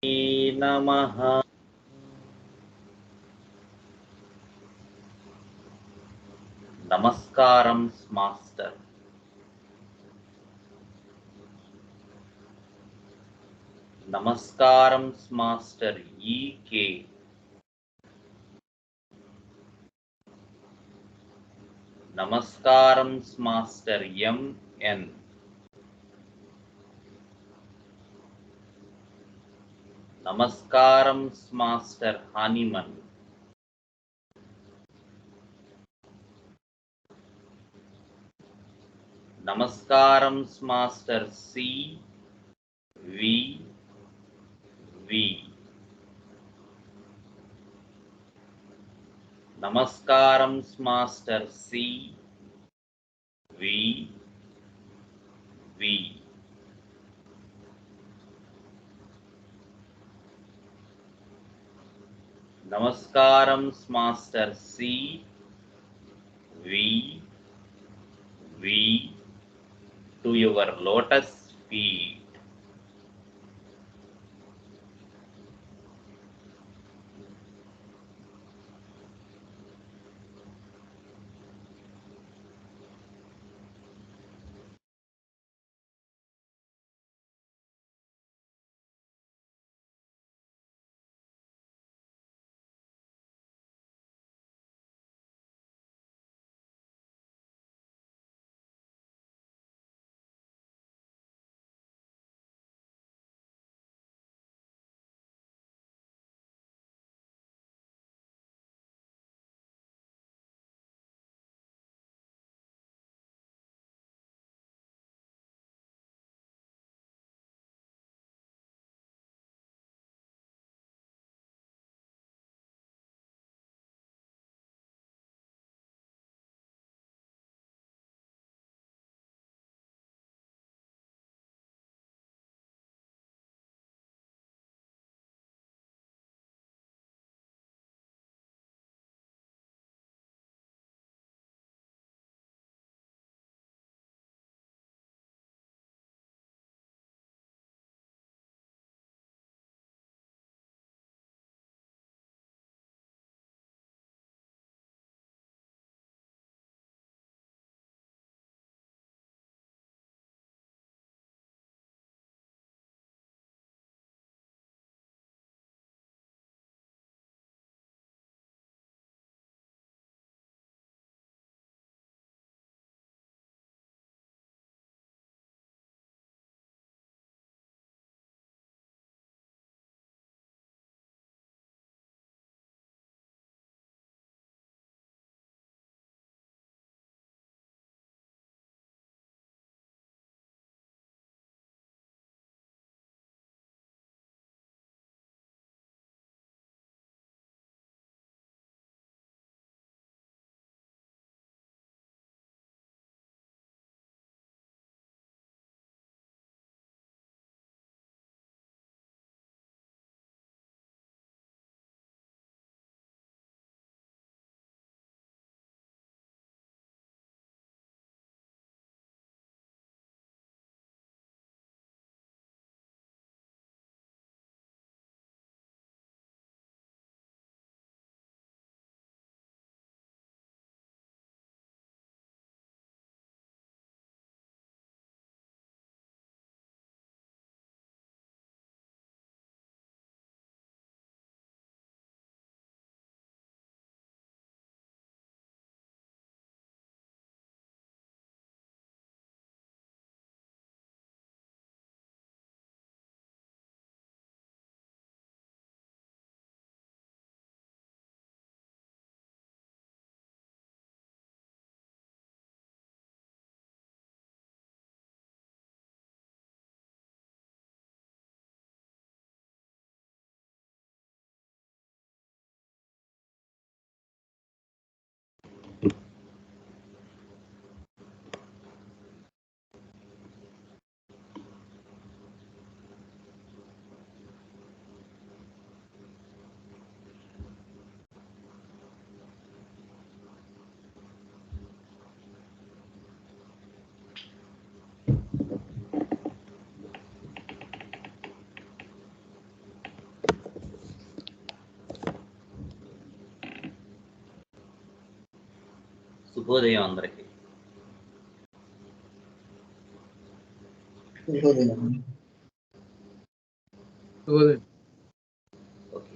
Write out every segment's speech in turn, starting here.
नमः। नमस्कारं मास्टर। नमस्कारं मास्टर ईके। नमस्कारं मास्टर एमएन। नमस्कारं मास्टर हनीमन। नमस्कारं मास्टर सी वी वी। नमस्कारं मास्टर सी वी वी। नमस्कारं master C V V to your lotus feet. శుభోదయం అందరికి. ఓకే,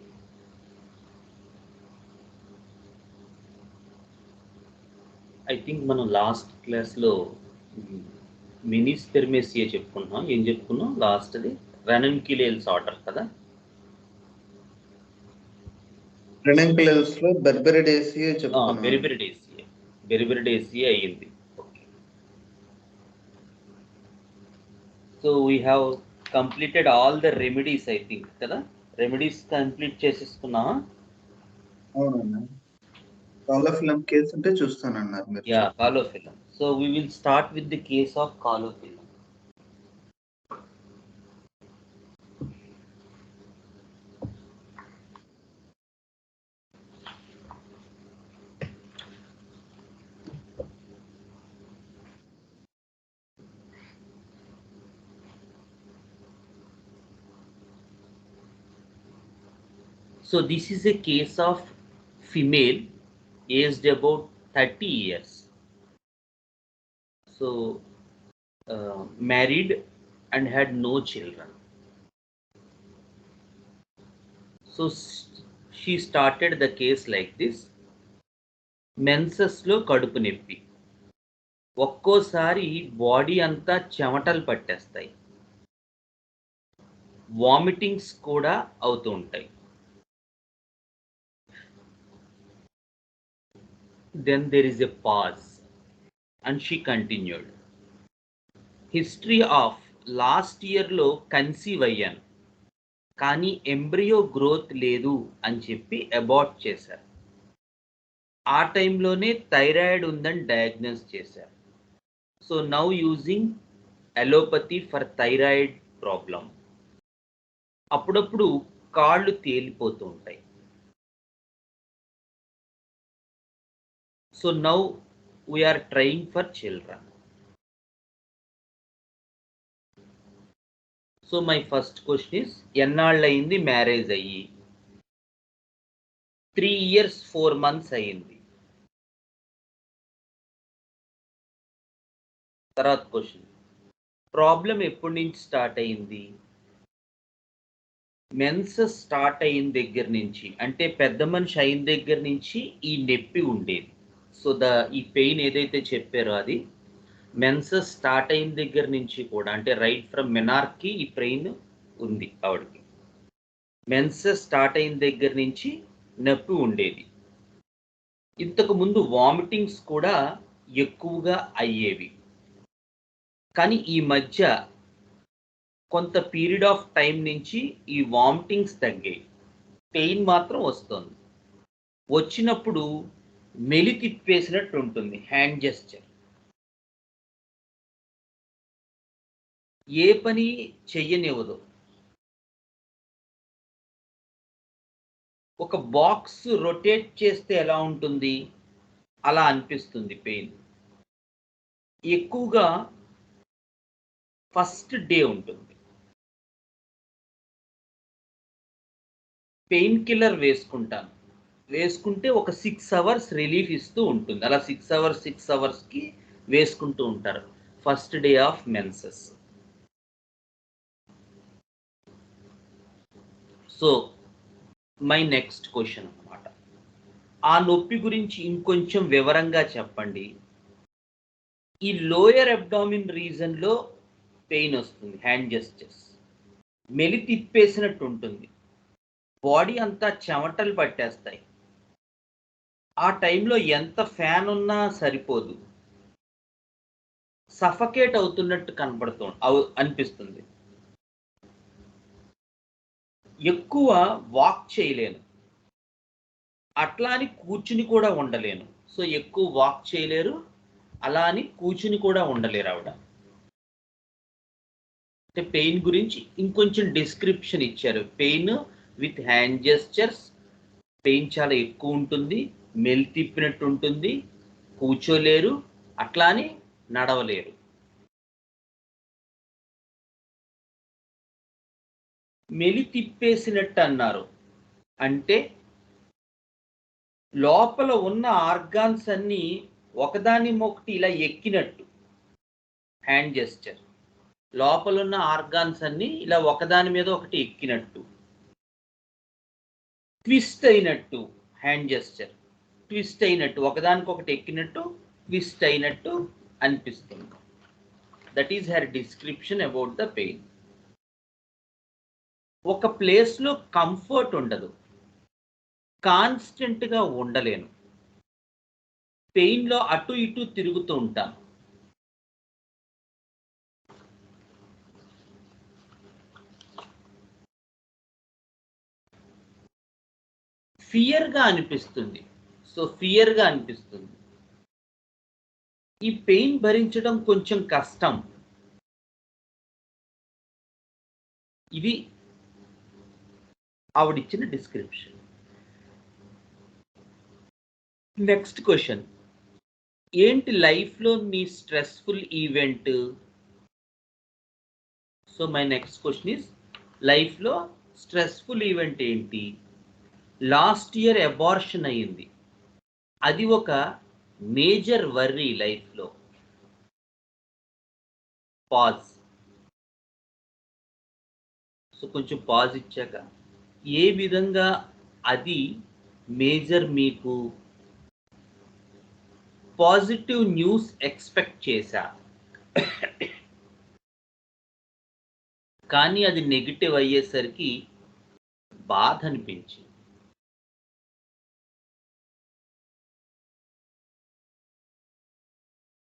ఐ థింక్ మనం లాస్ట్ క్లాస్లో మినీ స్పెర్మేసియా చెప్పుకున్నాం. ఏం చెప్పుకున్నాం లాస్ట్ది? రెనంక్యులేల్స్ ఆర్డర్ కదా. రెనంక్యులేల్స్ లో బెర్బెరిడేసియా చెప్పుకున్నాం. బెర్బెరిడేసియా అయ్యింది. Okay, so we have completed all the remedies I think కదా. రెమెడీస్ కంప్లీట్ చేసేసుకున్నావా? అవునన్నా, కాలోఫిలం కేస్ అంటే చూస్తానన్నారు మీరు. Yeah, Caulophyllum. So we will start with the case of Caulophyllum. So this is a case of female aged about 30 years. So married and had no children. So she started the case like this. Menses లో కడుపు నొప్పి, ఒక్కోసారి body అంతా చెమటలు పట్టేస్తాయి, vomitings కూడా అవుతూ ఉంటాయి. Then there is a pause and she continued. History of last ఇయర్లో కన్సీవ్ అయ్యాను, కానీ ఎంబ్రియో గ్రోత్ లేదు అని చెప్పి అబార్ట్ చేశారు. ఆ టైంలోనే థైరాయిడ్ ఉందని డయాగ్నోస్ చేశారు. So now using allopathy for thyroid problem. అప్పుడప్పుడు కాళ్ళు తేలిపోతూ ఉంటాయి. So now we are trying for children. So my first question is, ఎన్నాళ్ళు అయింది మ్యారేజ్ అయ్యి? 3 years 4 months అయింది. తర్వాత క్వశ్చన్, ప్రాబ్లం ఎప్పటి నుంచి స్టార్ట్ అయింది? మెన్సెస్ స్టార్ట్ అయిన దగ్గర నుంచి, అంటే పెద్ద మనిషి అయిన దగ్గర నుంచి ఈ నొప్పి ఉండేది. సో ఈ పెయిన్ ఏదైతే చెప్పారో అది మెన్సెస్ స్టార్ట్ అయిన దగ్గర నుంచి కూడా, అంటే రైట్ ఫ్రమ్ మెనార్కి ఈ పెయిన్ ఉంది ఆవిడకి. మెన్సెస్ స్టార్ట్ అయిన దగ్గర నుంచి నొప్పి ఉండేది. ఇంతకు ముందు వామిటింగ్స్ కూడా ఎక్కువగా అయ్యేవి, కానీ ఈ మధ్య కొంత పీరియడ్ ఆఫ్ టైం నుంచి ఈ వామిటింగ్స్ తగ్గాయి, పెయిన్ మాత్రం వస్తుంది. వచ్చినప్పుడు మెలి తిప్పేసినట్టు ఉంటుంది, హ్యాండ్ జెస్చర్. ఏ పని చెయ్యనివ్వదు. ఒక బాక్స్ రొటేట్ చేస్తే ఎలా ఉంటుంది అలా అనిపిస్తుంది పెయిన్. ఎక్కువగా ఫస్ట్ డే ఉంటుంది. పెయిన్ కిల్లర్ వేసుకుంటే ఒక 6 hours రిలీఫ్ ఇస్తూ ఉంటుంది. అలా 6 hours వేసుకుంటూ ఉంటారు first day of menses. So my next question అన్నమాట, ఆ నొప్పి గురించి ఇంకొంచెం వివరంగా చెప్పండి. ఈ లోయర్ అబ్డామిన్ రీజన్లో పెయిన్ వస్తుంది, హ్యాండ్ జెస్చర్స్, మెలి తిప్పేసినట్టు ఉంటుంది, బాడీ అంతా చెమటలు పట్టేస్తాయి. ఆ టైంలో ఎంత ఫ్యాన్ ఉన్నా సరిపోదు, సఫకేట్ అవుతున్నట్టు అనిపిస్తుంది. ఎక్కువ వాక్ చేయలేను, అట్లా అని కూర్చుని కూడా ఉండలేను. సో ఎక్కువ వాక్ చేయలేరు, అలా అని కూర్చుని కూడా ఉండలేరు ఆవిడ. అంటే పెయిన్ గురించి ఇంకొంచెం డిస్క్రిప్షన్ ఇచ్చారు. Pain with hand gestures, pain చాలా ఎక్కువ ఉంటుంది, మెలి తిప్పినట్టు ఉంటుంది, కూర్చోలేరు, అట్లా అని నడవలేరు. మెలి తిప్పేసినట్టు అన్నారు అంటే లోపల ఉన్న ఆర్గాన్స్ అన్నీ ఒకదాని ఒకటి ఇలా ఎక్కినట్టు హ్యాండ్ జెస్చర్, లోపల ఉన్న ఆర్గాన్స్ అన్ని ఇలా ఒకదాని మీద ఒకటి ఎక్కినట్టు, ట్విస్ట్ అయినట్టు హ్యాండ్ జెస్చర్, ట్విస్ట్ అయినట్టు ఒకదానికొకటి ఎక్కినట్టు ట్విస్ట్ అయినట్టు అనిపిస్తుంది. That is her description about the pain. ఒక ప్లేస్లో కంఫర్ట్ ఉండదు, కాన్స్టెంట్గా ఉండలేను, పెయిన్లో అటు ఇటు తిరుగుతూ ఉంటాను. ఫియర్గా అనిపిస్తుంది. సో ఫియర్గా అనిపిస్తుంది. ఈ పెయిన్ భరించడం కొంచెం కష్టం. ఇది ఆవిడిచ్చిన డిస్క్రిప్షన్. నెక్స్ట్ క్వశ్చన్, ఏంటి లైఫ్లో మీ stressful event? So my next question is, లైఫ్లో స్ట్రెస్ఫుల్ ఈవెంట్ ఏంటి? లాస్ట్ ఇయర్ అబార్షన్ అయ్యింది, అది ఒక మేజర్ వర్రీ లైఫ్లో. పాజ్. సో కొంచెం పాజ్ ఇచ్చాక, ఏ విధంగా అది మేజర్, మీకు పాజిటివ్ న్యూస్ ఎక్స్పెక్ట్ చేశా కానీ అది నెగిటివ్ అయ్యేసరికి బాధ అనిపించింది.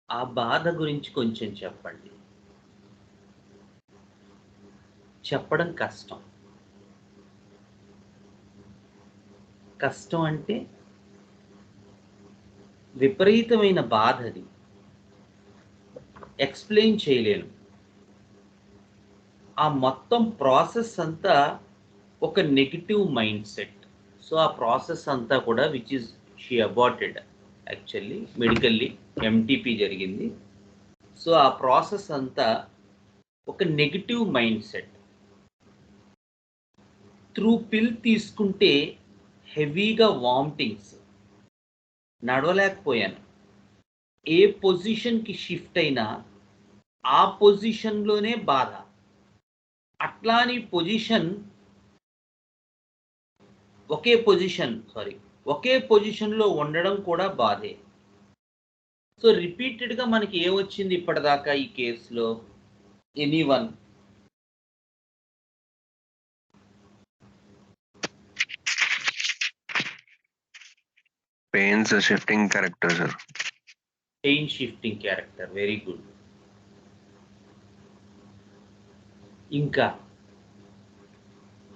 ఆ బాధ గురించి కొంచెం చెప్పండి. చెప్పడం కష్టం. కష్టం అంటే విపరీతమైన బాధ, అది ఎక్స్ప్లెయిన్ చేయలేను. ఆ మొత్తం ప్రాసెస్ అంతా ఒక నెగిటివ్ మైండ్ సెట్. సో ఆ ప్రాసెస్ అంతా కూడా, which is she aborted, actually medically MTP జరిగింది. సో ఆ ప్రాసెస్ అంతా ఒక నెగిటివ్ మైండ్ సెట్. త్రూ పిల్ తీసుకుంటే హెవీగా వామిటింగ్స్, నడవలేకపోయాను. ఏ పొజిషన్కి షిఫ్ట్ అయినా ఆ పొజిషన్లోనే బాధ. అట్లాని పొజిషన్, ఒకే పొజిషన్లో ఉండడం కూడా బాధే. సో రిపీటెడ్గా మనకి ఏమొచ్చింది ఇప్పటిదాకా ఈ కేసులో? Anyone? Pains shifting character, sir. Pain shifting character, very good. ఇంకా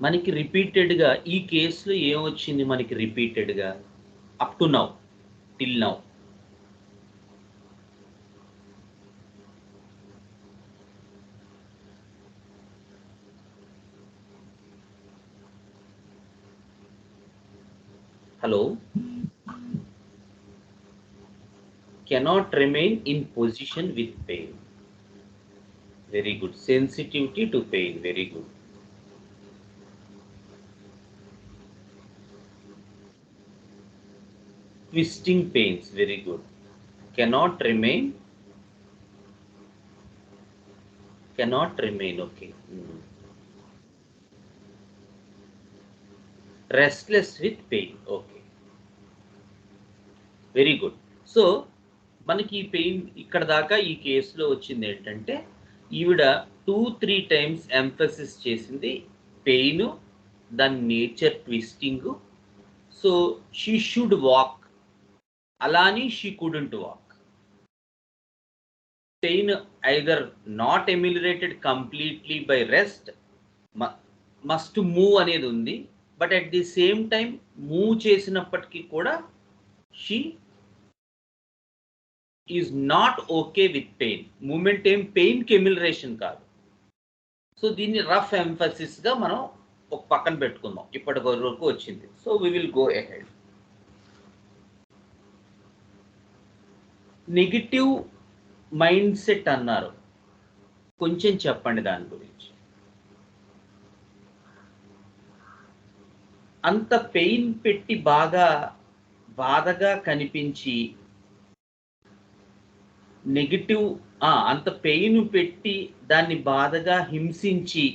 మనకి రిపీటెడ్గా ఈ కేసులో ఏమొచ్చింది మనకి రిపీటెడ్గా up to now, till now? Hello? Cannot remain in position with pain. Very good. Sensitivity to pain, very good. Twisting pains, very good. Cannot remain, okay. Restless with pain, okay. Very good. So మనకి ఈ pain ఇక్కడ దాకా ఈ కేసులో వచ్చింది ఏంటంటే, ఈవిడ 2-3 times emphasis చేసింది పెయిన్, దాని nature twisting. So she should walk, అలాని she couldn't walk. Pain either not ameliorated completely by rest, must move అనేది ఉంది. But at the same time move చేసినప్పటికీ కూడా she is not okay with pain. Movement ఏం పెయిన్కి ఎమ్యూలరేషన్ కాదు. So దీన్ని rough ఎంఫసిస్గా మనం ఒక పక్కన పెట్టుకుందాం. ఇప్పటి వరకు వచ్చింది. So we will go ahead. Negative mindset అన్నారు, కొంచెం చెప్పండి దాని గురించి. అంత పెయిన్ పెట్టి బాగా బాధగా కనిపించి నెగిటివ్ అంత పెయిన్ పెట్టి దాన్ని బాధగా హింసించి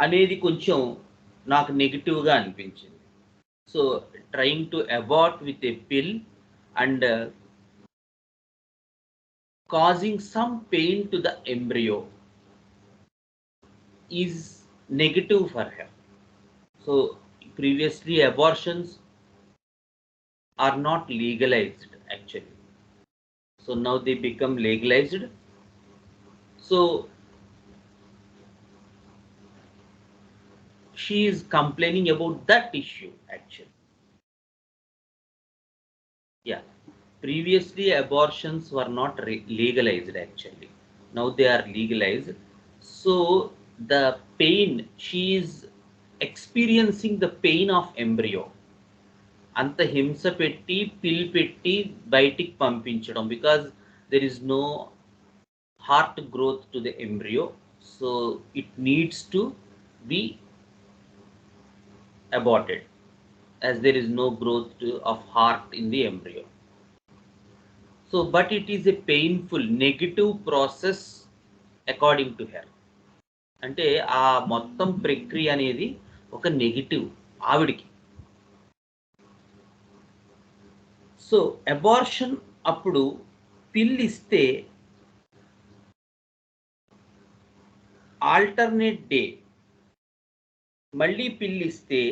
అనేది కొంచెం నాకు నెగిటివ్గా అనిపించింది. So trying to abort with a పిల్ and causing some pain to the embryo is negative for her. So previously abortions are not legalized actually. So now they become legalized. So she is complaining about that issue actually. Yeah. Previously abortions were not legalized actually. Now they are legalized. So the pain, she is experiencing the pain of embryo. అంత హింస పెట్టి పిల్ పెట్టి బయటికి పంపించడం, because there is no heart growth to the embryo. So it needs to be aborted as there is no growth of heart in the embryo. So but it is a painful negative process according to her. అంటే ఆ మొత్తం ప్రక్రియ అనేది ఒక negative ఆవిడికి. So abortion అప్పుడు పిల్ ఇస్తే ఆల్టర్నేట్ డే మళ్ళీ పిల్ ఇస్తే,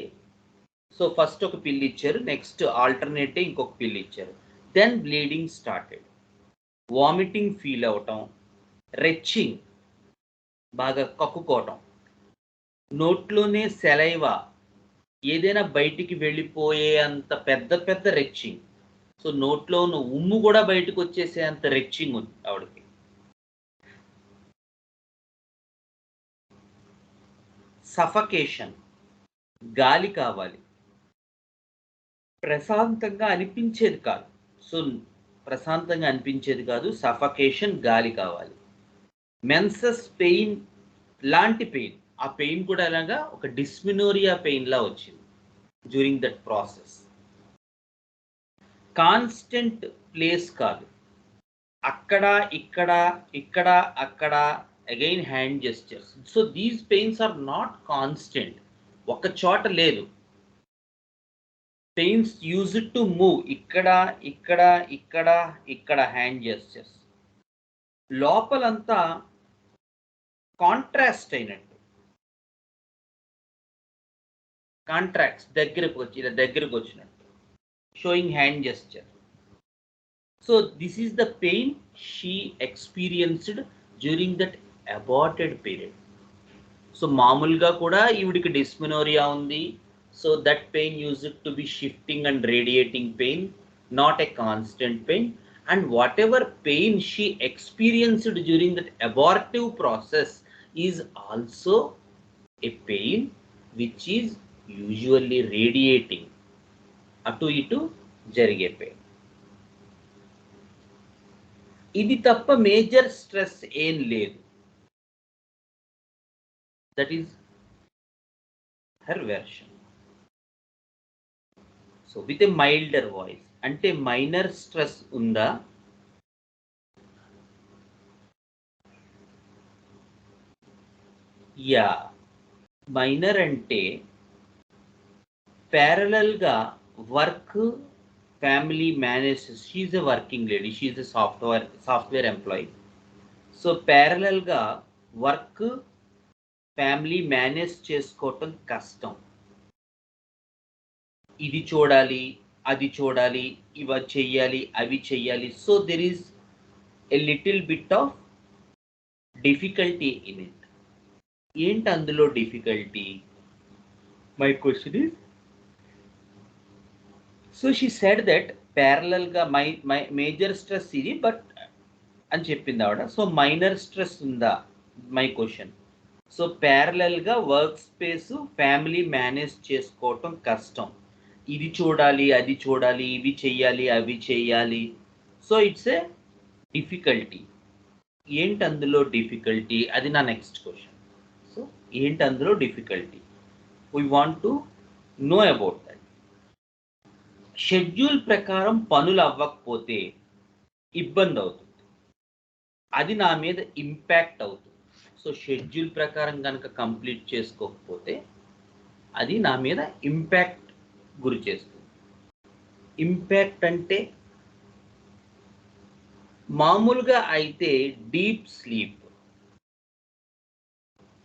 సో ఫస్ట్ ఒక పిల్ ఇచ్చారు, నెక్స్ట్ ఆల్టర్నేట్ డే ఇంకొక పిల్ ఇచ్చారు. Then bleeding started, vomiting feel అవటం, రెచ్చింగ్ బాగా కక్కుకోవటం, నోట్లోనే సెలైవా ఏదైనా బయటికి వెళ్ళిపోయే అంత పెద్ద పెద్ద రెచ్చింగ్. సో నోట్లో ఉన్న ఉమ్ము కూడా బయటకు వచ్చేసే అంత రెచ్చింగ్ ఉంది ఆవిడకి. సఫకేషన్, గాలి కావాలి, ప్రశాంతంగా అనిపించేది కాదు. సో ప్రశాంతంగా అనిపించేది కాదు, సఫకేషన్, గాలి కావాలి. మెన్సస్ పెయిన్ లాంటి పెయిన్, ఆ పెయిన్ కూడా ఎలాగా ఒక డిస్మినోరియా పెయిన్ లా వచ్చింది during that process. Constant place కాదు, అక్కడ ఇక్కడ ఇక్కడ అక్కడ, again hand gestures. So these pains are not constant, ఒక చోట లేదు. పెయిన్స్ యూజ్ టు మూవ్, ఇక్కడ ఇక్కడ ఇక్కడ ఇక్కడ హ్యాండ్ జెస్చర్స్. లోపలంతా కాంట్రాస్ట్ అయినట్టు, కాంట్రాక్ట్స్ దగ్గరకు వచ్చి ఇలా దగ్గరకు వచ్చినట్టు, showing hand gesture. So this is the pain she experienced during that aborted period. So మామూలుగా కూడా ఈవిడికి డిస్మినోరియా ఉంది. So that pain used to be shifting and radiating pain, not a constant pain. And whatever pain she experienced during that abortive process is also a pain which is usually radiating. అటు ఇటు జరిగే pain. ఇది తప్ప major stress ఏం లేదు. That is her version. So with a milder voice. అంటే minor stress ఉందా? Yeah, minor అంటే ప్యారలల్గా work, family manages. She's a working lady, she's a software employee. So ప్యారలల్గా వర్క్, ఫ్యామిలీ మేనేజ్ చేసుకోవటం కష్టం. ఇది చూడాలి, అది చూడాలి, ఇవి చెయ్యాలి, అవి చెయ్యాలి. So there is a little bit of difficulty in it. ఏంటి అందులో difficulty? My question is, so she said that ప్యారలల్గా మై మేజర్ స్ట్రెస్ ఇది బట్ అని చెప్పింది ఆవిడ. సో మైనర్ స్ట్రెస్ ఉందా మై క్వశ్చన్. సో ప్యారలల్గా వర్క్ స్పేస్, ఫ్యామిలీ మేనేజ్ చేసుకోవటం కష్టం. ఇది చూడాలి, అది చూడాలి, ఇవి చెయ్యాలి, అవి చెయ్యాలి. So it's a difficulty. ఏంటి అందులో డిఫికల్టీ? అది నా నెక్స్ట్ క్వశ్చన్. సో ఏంటి అందులో difficulty? We want to know about that. Schedule ప్రకారం పనులు అవ్వకపోతే ఇబ్బంది అవుతుంది. అది నా మీద ఇంపాక్ట్ అవుతుంది. సో షెడ్యూల్ ప్రకారం కనుక కంప్లీట్ చేసుకోకపోతే అది నా మీద ఇంపాక్ట్ గురి చేస్తుంది. ఇంపాక్ట్ అంటే మామూలుగా అయితే డీప్ స్లీప్,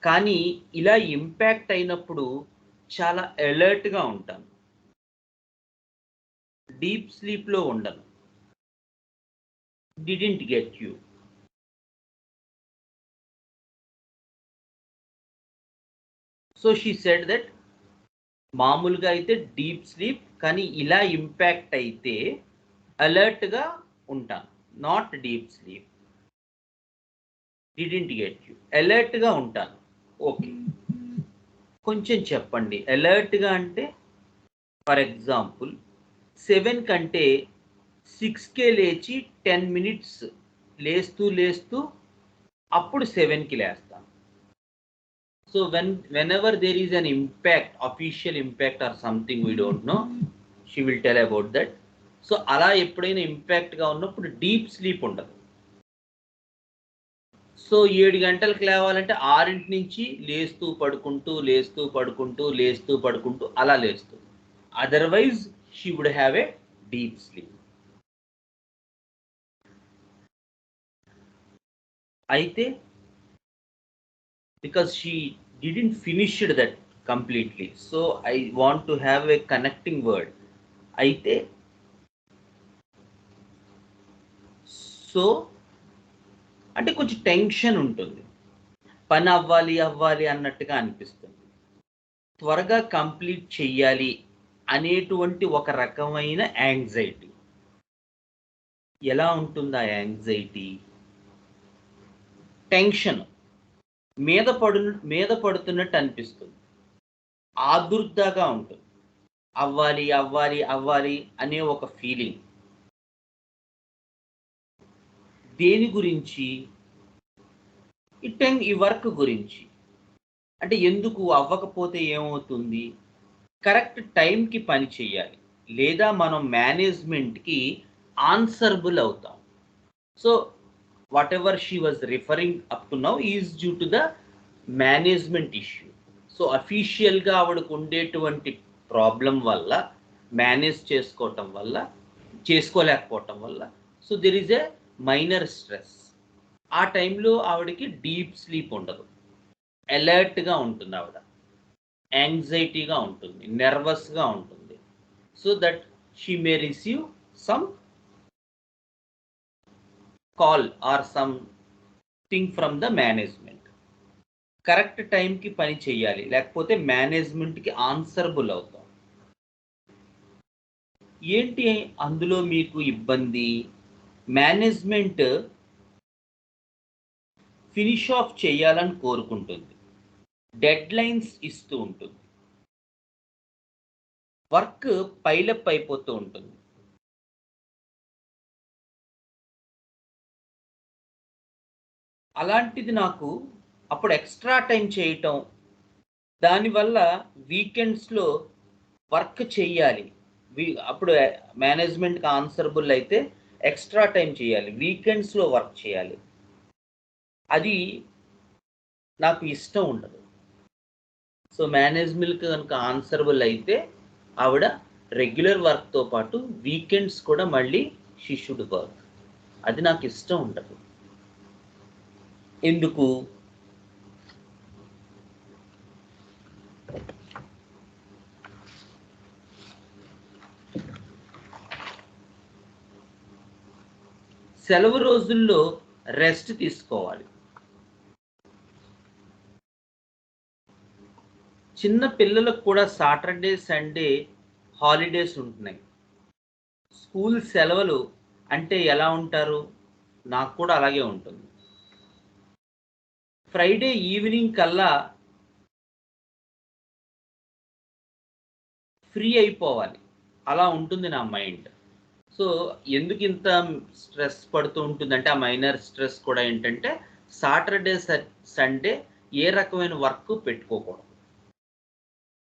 కానీ ఇలా ఇంపాక్ట్ అయినప్పుడు చాలా అలర్ట్గా ఉంటాను, డీప్ స్లీప్లో ఉండను. Didn't get you. So she said that మామూలుగా అయితే డీప్ స్లీప్, కానీ ఇలా ఇంపాక్ట్ అయితే అలర్ట్గా ఉంటాను, not deep sleep. Didn't get you. అలర్ట్గా ఉంటాను. ఓకే, కొంచెం చెప్పండి. అలర్ట్గా అంటే ఫర్ ఎగ్జాంపుల్ 7 కంటే 6కే లేచి 10 minutes లేస్తూ అప్పుడు 7కి లేస్తాను. So whenever there is an impact, official impact or something we don't know, she will tell about that. So అలా ఎప్పుడైనా ఇంపాక్ట్గా ఉన్నప్పుడు డీప్ స్లీప్ ఉండదు. సో 7 గంటలకు లేవాలంటే 6 నుంచి లేస్తూ పడుకుంటూ అలా లేస్తూ, otherwise she would have a deep sleep. అయితే because she didn't finish that completely, so I want to have a connecting word. అయితే సో అంటే కొంచెం టెన్షన్ ఉంటుంది, పని అవ్వాలి అన్నట్టుగా అనిపిస్తుంది, త్వరగా కంప్లీట్ చెయ్యాలి అనేటువంటి ఒక రకమైన యాంగ్జైటీ. ఎలా ఉంటుంది ఆ యాంగ్జైటీ? టెన్షన్ మీద పడుతున్నట్టు అనిపిస్తుంది, ఆదుర్దాగా ఉంటుంది, అవ్వాలి అనే ఒక ఫీలింగ్. దేని గురించి? ఈ వర్క్ గురించి. అంటే ఎందుకు అవ్వకపోతే ఏమవుతుంది? కరెక్ట్ టైంకి పని చేయాలి, లేదా మనం మేనేజ్మెంట్కి ఆన్సరబుల్ అవుతాం. So whatever she was referring up to now is due to the management issue. So అఫీషియల్గా ఆవిడకు ఉండేటువంటి ప్రాబ్లం వల్ల, మేనేజ్ చేసుకోలేకపోవటం వల్ల, so there is a minor stress. ఆ టైంలో ఆవిడకి డీప్ స్లీప్ ఉండదు, అలర్ట్గా ఉంటుంది, ఆవిడ యాంగ్జైటీగా ఉంటుంది, నర్వస్గా ఉంటుంది. So that she may receive some call or something from the management. Correct టైంకి పని చేయాలి, లేకపోతే మేనేజ్మెంట్కి ఆన్సరబుల్ అవుతాం. ఏంటి అందులో మీకు ఇబ్బంది? మేనేజ్మెంట్ ఫినిష్ ఆఫ్ చేయాలని కోరుకుంటుంది, డెడ్ లైన్స్ ఇస్తూ ఉంటుంది, వర్క్ పైలప్ అయిపోతూ ఉంటుంది. అలాంటిది నాకు అప్పుడు ఎక్స్ట్రా టైం చేయటం, దానివల్ల వీకెండ్స్లో వర్క్ చేయాలి, అప్పుడు మేనేజ్మెంట్కి ఆన్సరబుల్ అయితే ఎక్స్ట్రా టైం చేయాలి, వీకెండ్స్లో వర్క్ చేయాలి, అది నాకు ఇష్టం ఉండదు. సో మేనేజ్మెంట్కి కనుక ఆన్సరబుల్ అయితే ఆవిడ రెగ్యులర్ వర్క్తో పాటు వీకెండ్స్ కూడా మళ్ళీ షీ షుడ్ వర్క్. అది నాకు ఇష్టం ఉండదు. ఎందుకు? సెలవు రోజుల్లో రెస్ట్ తీసుకోవాలి. చిన్న పిల్లలకు కూడా సాటర్డే సండే హాలిడేస్ ఉంటున్నాయి. స్కూల్ సెలవులు అంటే ఎలా ఉంటారు? నాకు కూడా అలాగే ఉంటుంది. ఫ్రైడే ఈవినింగ్ కల్లా ఫ్రీ అయిపోవాలి, అలా ఉంటుంది నా మైండ్. సో ఎందుకు ఇంత స్ట్రెస్ పడుతూ ఉంటుందంటే, ఆ మైనర్ స్ట్రెస్ కూడా ఏంటంటే సాటర్డే సండే ఏ రకమైన వర్క్ పెట్టుకోకూడదు.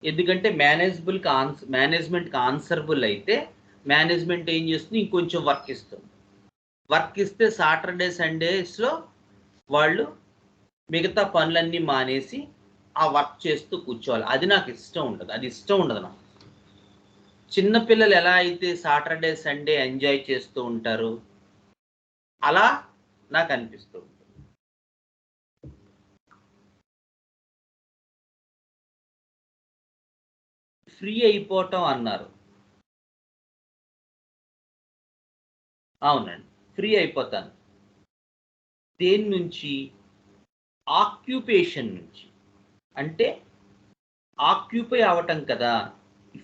ఎందుకంటే మేనేజ్మెంట్కి ఆన్సరబుల్ అయితే మేనేజ్మెంట్ ఏం చేస్తుంది, ఇంకొంచెం వర్క్ ఇస్తుంది. వర్క్ ఇస్తే సాటర్డే సండేస్లో వాళ్ళు మిగతా పనులన్నీ మానేసి ఆ వర్క్ చేస్తూ కూర్చోవాలి. అది నాకు ఇష్టం ఉండదు. అది ఇష్టం ఉండదు నాకు. చిన్నపిల్లలు ఎలా అయితే సాటర్డే సండే ఎంజాయ్ చేస్తూ ఉంటారు, అలా నాకు అనిపిస్తూ ఉంటుంది. ఫ్రీ అయిపోవటం అన్నారు. అవునండి, ఫ్రీ అయిపోతాను. దేని నుంచి? ఆక్యుపేషన్ నుంచి. అంటే ఆక్యుపై అవటం కదా,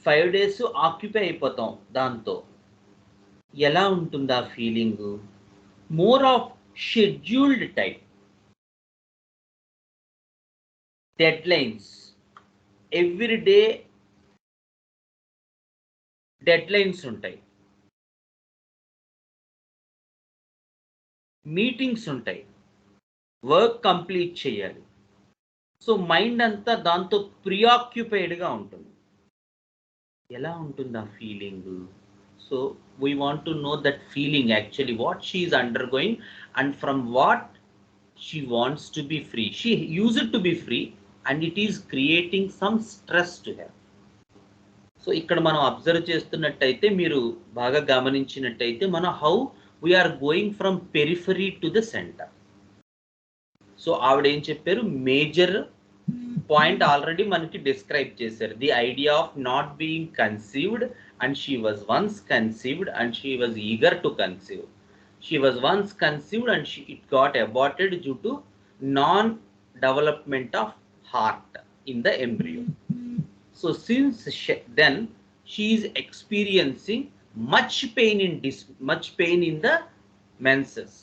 5 days ఆక్యుపై అయిపోతాం. దాంతో ఎలా ఉంటుంది ఆ feeling? More of scheduled type, dead lines, every day dead lines ఉంటాయి, మీటింగ్స్ ఉంటాయి, వర్క్ కంప్లీట్ చేయాలి. సో మైండ్ అంతా దాంతో ప్రియాక్యుపైడ్గా ఉంటుంది. ఎలా ఉంటుంది ఆ feeling? So we want to know that feeling, actually what she is undergoing and from what she wants to be free. She used to be free and it is creating some stress to her. So ఇక్కడ మనం observe చేస్తున్నట్టయితే, మీరు బాగా గమనించినట్టయితే, మనం how we are going from periphery to the centre. So ఆవిడ ఏం చెప్పారు? మేజర్ పాయింట్ ఆల్రెడీ మనకి డిస్క్రైబ్ చేశారు. The idea of not being conceived and she was once conceived and she was eager to conceive. She was once conceived and it got aborted due to non-development of heart in the embryo. So since then she is experiencing much pain in the menses.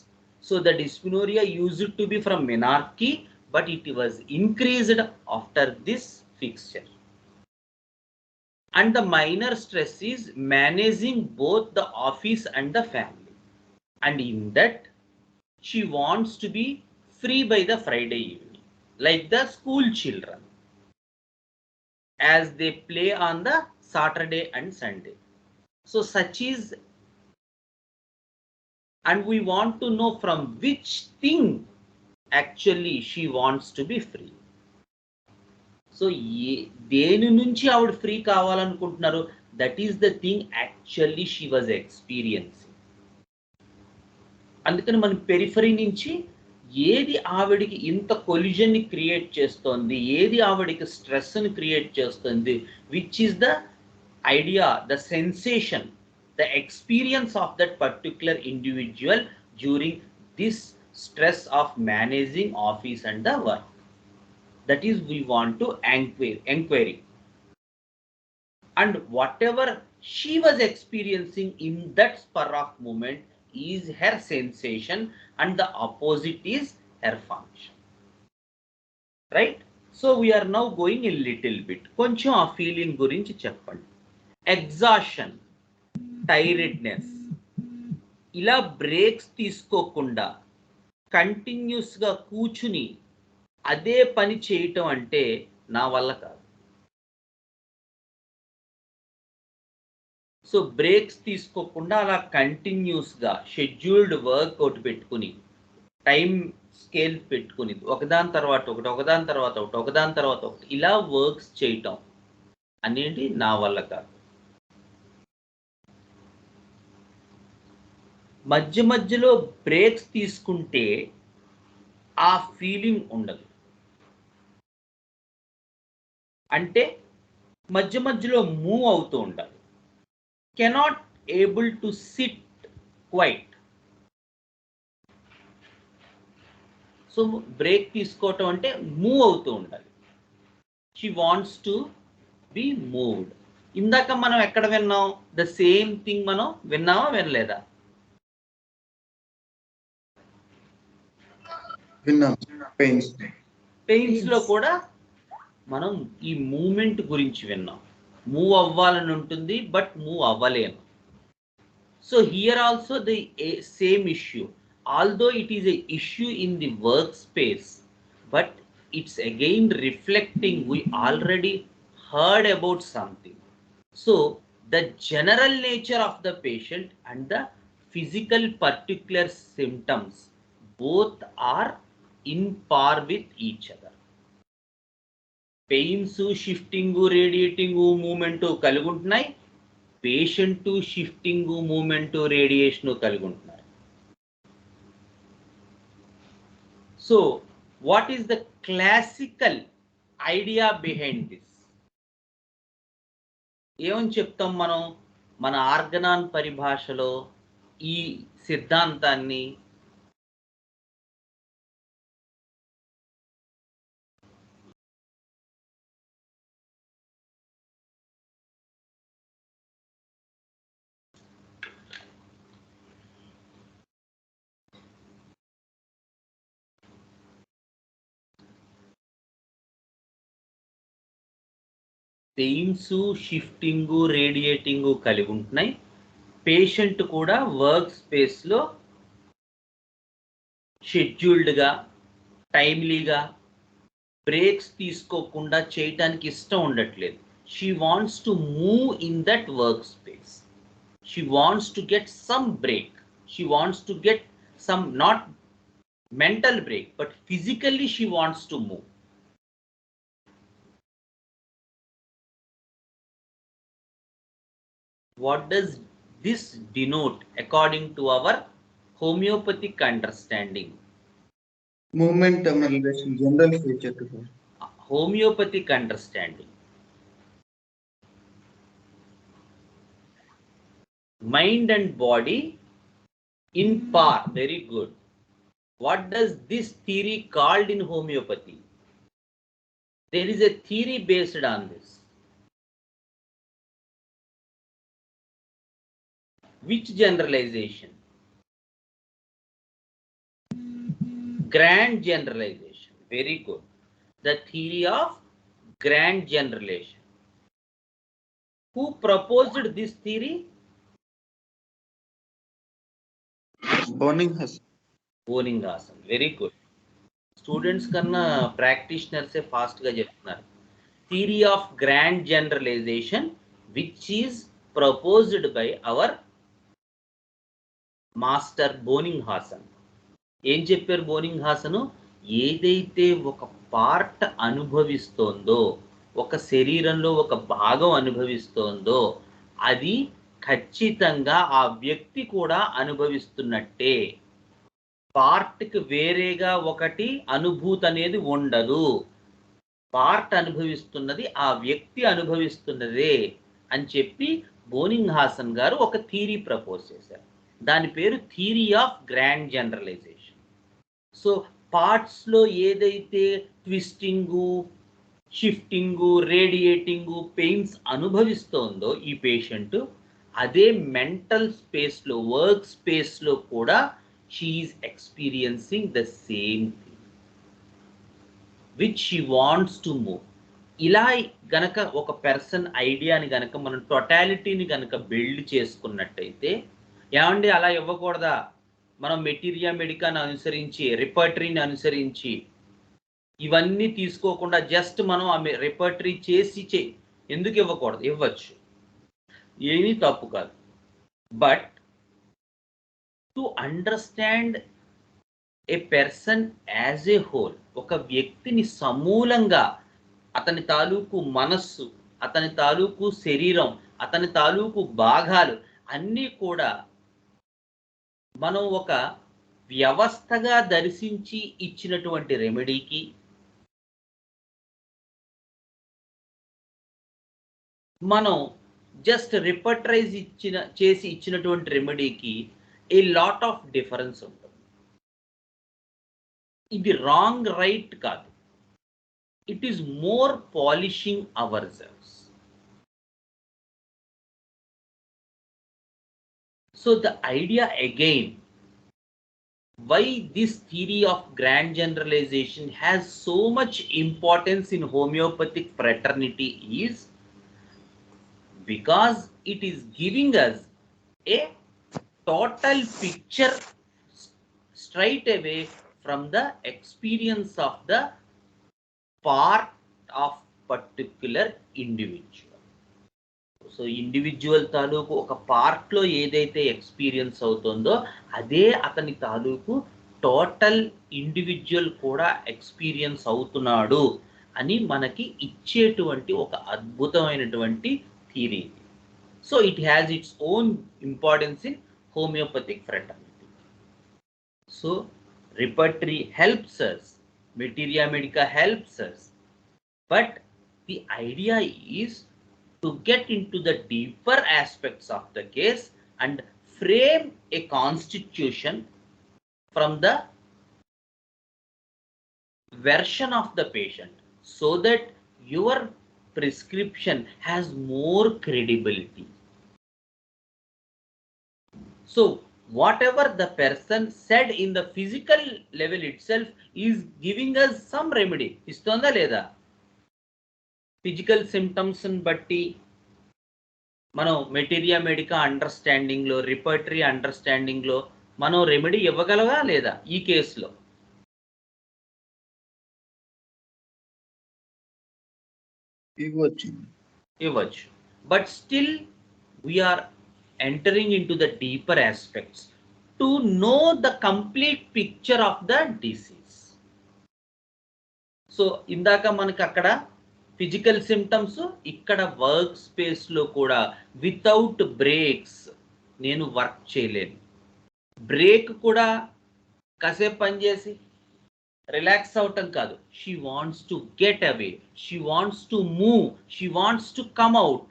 So the dysmenorrhea used to be from menarche, but it was increased after this fixture. And the minor stress is managing both the office and the family. And in that she wants to be free by the Friday evening, like the school children, as they play on the Saturday and Sunday. So such is, and we want to know from which thing actually she wants to be free. So దేని నుంచి ఆవిడ free కావాలనుకుంటున్నారు? That is the thing actually she was experiencing. అందుకని మన periphery నుంచి ఏది ఆవిడికి ఇంత కొలిజన్ని క్రియేట్ చేస్తోంది, ఏది ఆవిడికి స్ట్రెస్ని క్రియేట్ చేస్తుంది, which is the idea, the sensation, the experience of that particular individual during this stress of managing office and the work. That is we want to enquiry. And whatever she was experiencing in that spur of moment is her sensation and the opposite is her function, right? So we are now going a little bit, koncham aa feeling gurinchi cheppandi. Exhaustion, tiredness, ila breaks తీసుకోకుండా continuous గా కూర్చుని అదే పని చేయటం అంటే నా వల్ల కాదు. సో బ్రేక్స్ తీసుకోకుండా అలా కంటిన్యూస్గా షెడ్యూల్డ్ వర్క్ ఒకటి పెట్టుకుని, టైం స్కేల్ పెట్టుకుని, ఒకదాని తర్వాత ఒకటి, ఒకదాని తర్వాత ఒకటి, ఒకదాని తర్వాత ఒకటి, ఇలా వర్క్స్ చేయటం అనేది నా వల్ల కాదు. మధ్య మధ్యలో బ్రేక్స్ తీసుకుంటే ఆ ఫీలింగ్ ఉండదు. అంటే మధ్య మధ్యలో మూవ్ అవుతూ ఉండాలి. cannot able to sit quiet. So break తీసుకోవటం అంటే మూవ్ అవుతూ ఉండాలి. She wants to be moved. ఇందాక మనం ఎక్కడ విన్నాం? ద సేమ్ థింగ్ మనం విన్నామా, వినలేదా? పెయిన్స్ లో కూడా మనం ఈ మూమెంట్ గురించి విన్నాం. మూవ్ అవ్వాలని ఉంటుంది, బట్ మూవ్ అవ్వలేము. So here also the same issue, although it is a issue in the work space, but it's again reflecting, we already heard about something. So the general nature of the patient and the physical particular symptoms, both are in par with each other. Pains shifting radiating moment కలిగి ఉంటున్నాయి, patient shifting moment radiation కలిగి ఉంటున్నారు. So what is the classical idea behind this? ఏమని చెప్తాం మనం మన Organon పరిభాషలో ఈ సిద్ధాంతాన్ని? పెయిన్స్ షిఫ్టింగ్ రేడియేటింగ్ కలిగి ఉంటున్నాయి, పేషెంట్ కూడా వర్క్ స్పేస్లో షెడ్యూల్డ్గా టైమ్లీగా బ్రేక్స్ తీసుకోకుండా చేయటానికి ఇష్టం ఉండట్లేదు. She wants to move in that work space. She wants to get some break. She wants to get some, not mental break, but physically she wants to move. What does this denote according to our homeopathic understanding? Movement terminalization, general feature to her. Homeopathic understanding. Mind and body in par. Very good. What does this theory called in homeopathy? There is a theory based on this. Which generalization? Grand generalization. Very good. The theory of grand generalization. Who proposed this theory? Bonninghausen. Very good. Students కన్నా ప్రాక్టీషనర్సే ఫాస్ట్గా చెప్తున్నారు. Theory of grand generalisation which is proposed by our master Boenninghausen. ఏం చెప్పారు బోనింగ్హాసన్? ఏదైతే ఒక part అనుభవిస్తోందో, ఒక శరీరంలో ఒక భాగం అనుభవిస్తోందో, అది ఖచ్చితంగా ఆ వ్యక్తి కూడా అనుభవిస్తున్నట్టే. పార్ట్కి వేరేగా ఒకటి అనుభూతి అనేది ఉండదు. పార్ట్ అనుభవిస్తున్నది ఆ వ్యక్తి అనుభవిస్తున్నదే అని చెప్పి బోనింగ్హాసన్ గారు ఒక థియరీ ప్రపోజ్ చేశారు. దాని పేరు theory of grand generalisation. So పార్ట్స్లో ఏదైతే ట్విస్టింగు, షిఫ్టింగు, రేడియేటింగు, పెయిన్స్ అనుభవిస్తోందో ఈ పేషెంట్, అదే మెంటల్ స్పేస్లో, వర్క్ స్పేస్లో కూడా she is experiencing the same thing which she wants to move. ఇలా గనక ఒక పర్సన్ ఐడియాని గనక మనం టోటాలిటీని గనక బిల్డ్ చేసుకున్నట్టయితే, ఏమండి అలా ఇవ్వకూడదా? మనం మెటీరియా మెడికాని అనుసరించి, రిపర్టరీని అనుసరించి ఇవన్నీ తీసుకోకుండా జస్ట్ మనం ఆ రిపర్టరీ చేసి ఎందుకు ఇవ్వకూడదు? ఇవ్వచ్చు, ఏమీ తప్పు కాదు. But to understand a person as a whole, ఒక వ్యక్తిని సమూలంగా, అతని తాలూకు మనస్సు, అతని తాలూకు శరీరం, అతని తాలూకు భాగాలు అన్నీ కూడా మనం ఒక వ్యవస్థగా దర్శించి ఇచ్చినటువంటి రెమెడీకి, మనం జస్ట్ రిపర్టరైజ్ చేసి ఇచ్చినటువంటి రెమెడీకి a lot of difference ఉంటుంది. ఇది రాంగ్ రైట్ కాదు. It is more polishing our cells. So the idea again, why this theory of grand generalization has so much importance in homeopathic fraternity is because it is giving us a total picture straight away from the experience of the part of particular individual. So individual తాలూకు ఒక పార్ట్లో ఏదైతే experience అవుతుందో అదే అతని తాలూకు total individual కూడా experience అవుతున్నాడు అని మనకి ఇచ్చేటువంటి ఒక అద్భుతమైనటువంటి theory. So it has its own importance in homeopathic fraternity. So repertory helps us, materia medica helps us, but the idea is to get into the deeper aspects of the case and frame a constitution from the version of the patient so that your prescription has more credibility. So whatever the person said in the physical level itself is giving us some remedy. Istonda leda? Physical symptoms batti మనం materia medica understanding లో, repertory understanding లో మనం remedy ఇవ్వగలవా లేదా ఈ కేసులో? ఇవ్వచ్చు. But still we are entering into the deeper aspects to know the complete picture of the disease. So indaka manaki akkada physical symptoms, ikkada work space lo kuda without breaks nenu work cheyalenu. Break kuda kase pani chesi relax avatam kaadu. She wants to get away, she wants to move, she wants to come out,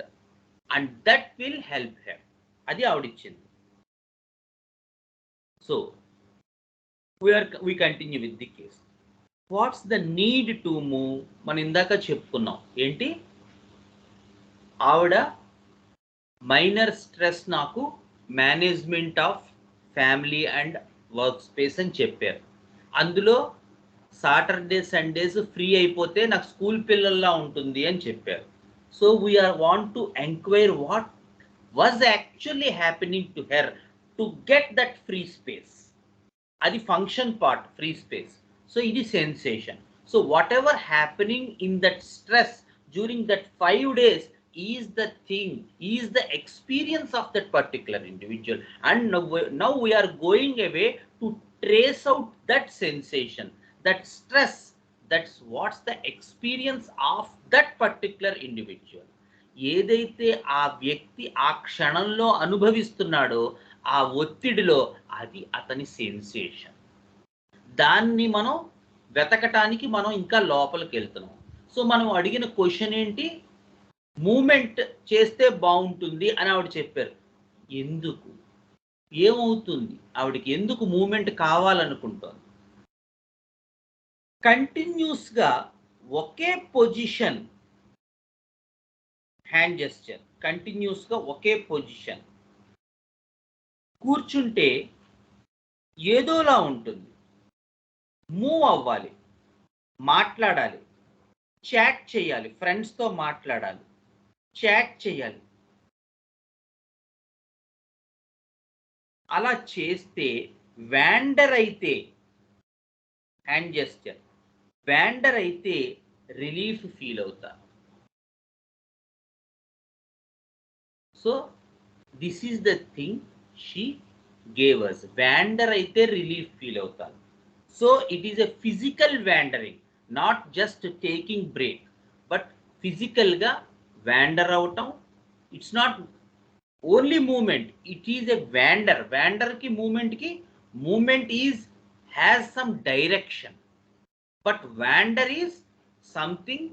and that will help her. అది ఆవిడిచ్చింది. So we continue with the case. What's the need to move? మనం ఇందాక చెప్పుకున్నాం ఏంటి, ఆవిడ minor stress నాకు management of family and work space అని చెప్పారు. అందులో సాటర్డే సండేస్ ఫ్రీ అయిపోతే నాకు స్కూల్ పిల్లల్లా ఉంటుంది అని చెప్పారు. So we are want to enquire what was actually happening to her to get that free space. Adi function part, free space. So it is sensation. So whatever happening in that stress during that 5 days is the thing, is the experience of that particular individual, and now we are going away to trace out that sensation, that stress. That's what's the experience of that particular individual. ఏదైతే ఆ వ్యక్తి ఆ క్షణంలో అనుభవిస్తున్నాడో ఆ ఒత్తిడిలో అది అతని sensation. దాన్ని మనం వెతకటానికి మనం ఇంకా లోపలికి వెళ్తున్నాం. సో మనం అడిగిన క్వశ్చన్ ఏంటి, మూమెంట్ చేస్తే బాగుంటుంది అని ఆవిడ చెప్పారు. ఎందుకు, ఏమవుతుంది ఆవిడకి, ఎందుకు మూమెంట్ కావాలనుకుంటోంది? కంటిన్యూస్గా ఒకే పొజిషన్, హ్యాండ్ జెస్చర్ కంటిన్యూస్గా ఒకే పొజిషన్ కూర్చుంటే ఏదోలా ఉంటుంది. మూవ్ అవ్వాలి, మాట్లాడాలి, చాట్ చేయాలి, ఫ్రెండ్స్తో మాట్లాడాలి, చాట్ చేయాలి. అలా చేస్తే వ్యాండర్ అయితే, హ్యాండ్ జెస్చర్ వ్యాండర్ అయితే రిలీఫ్ ఫీల్ అవుతారు. So this is the thing she gave us. Wander aithe relief feel avutaru. So it is a physical wandering, not just taking break, but physical ga wander avatam. It's not only movement, it is a wander. Wander ki movement is has some direction, but wander is something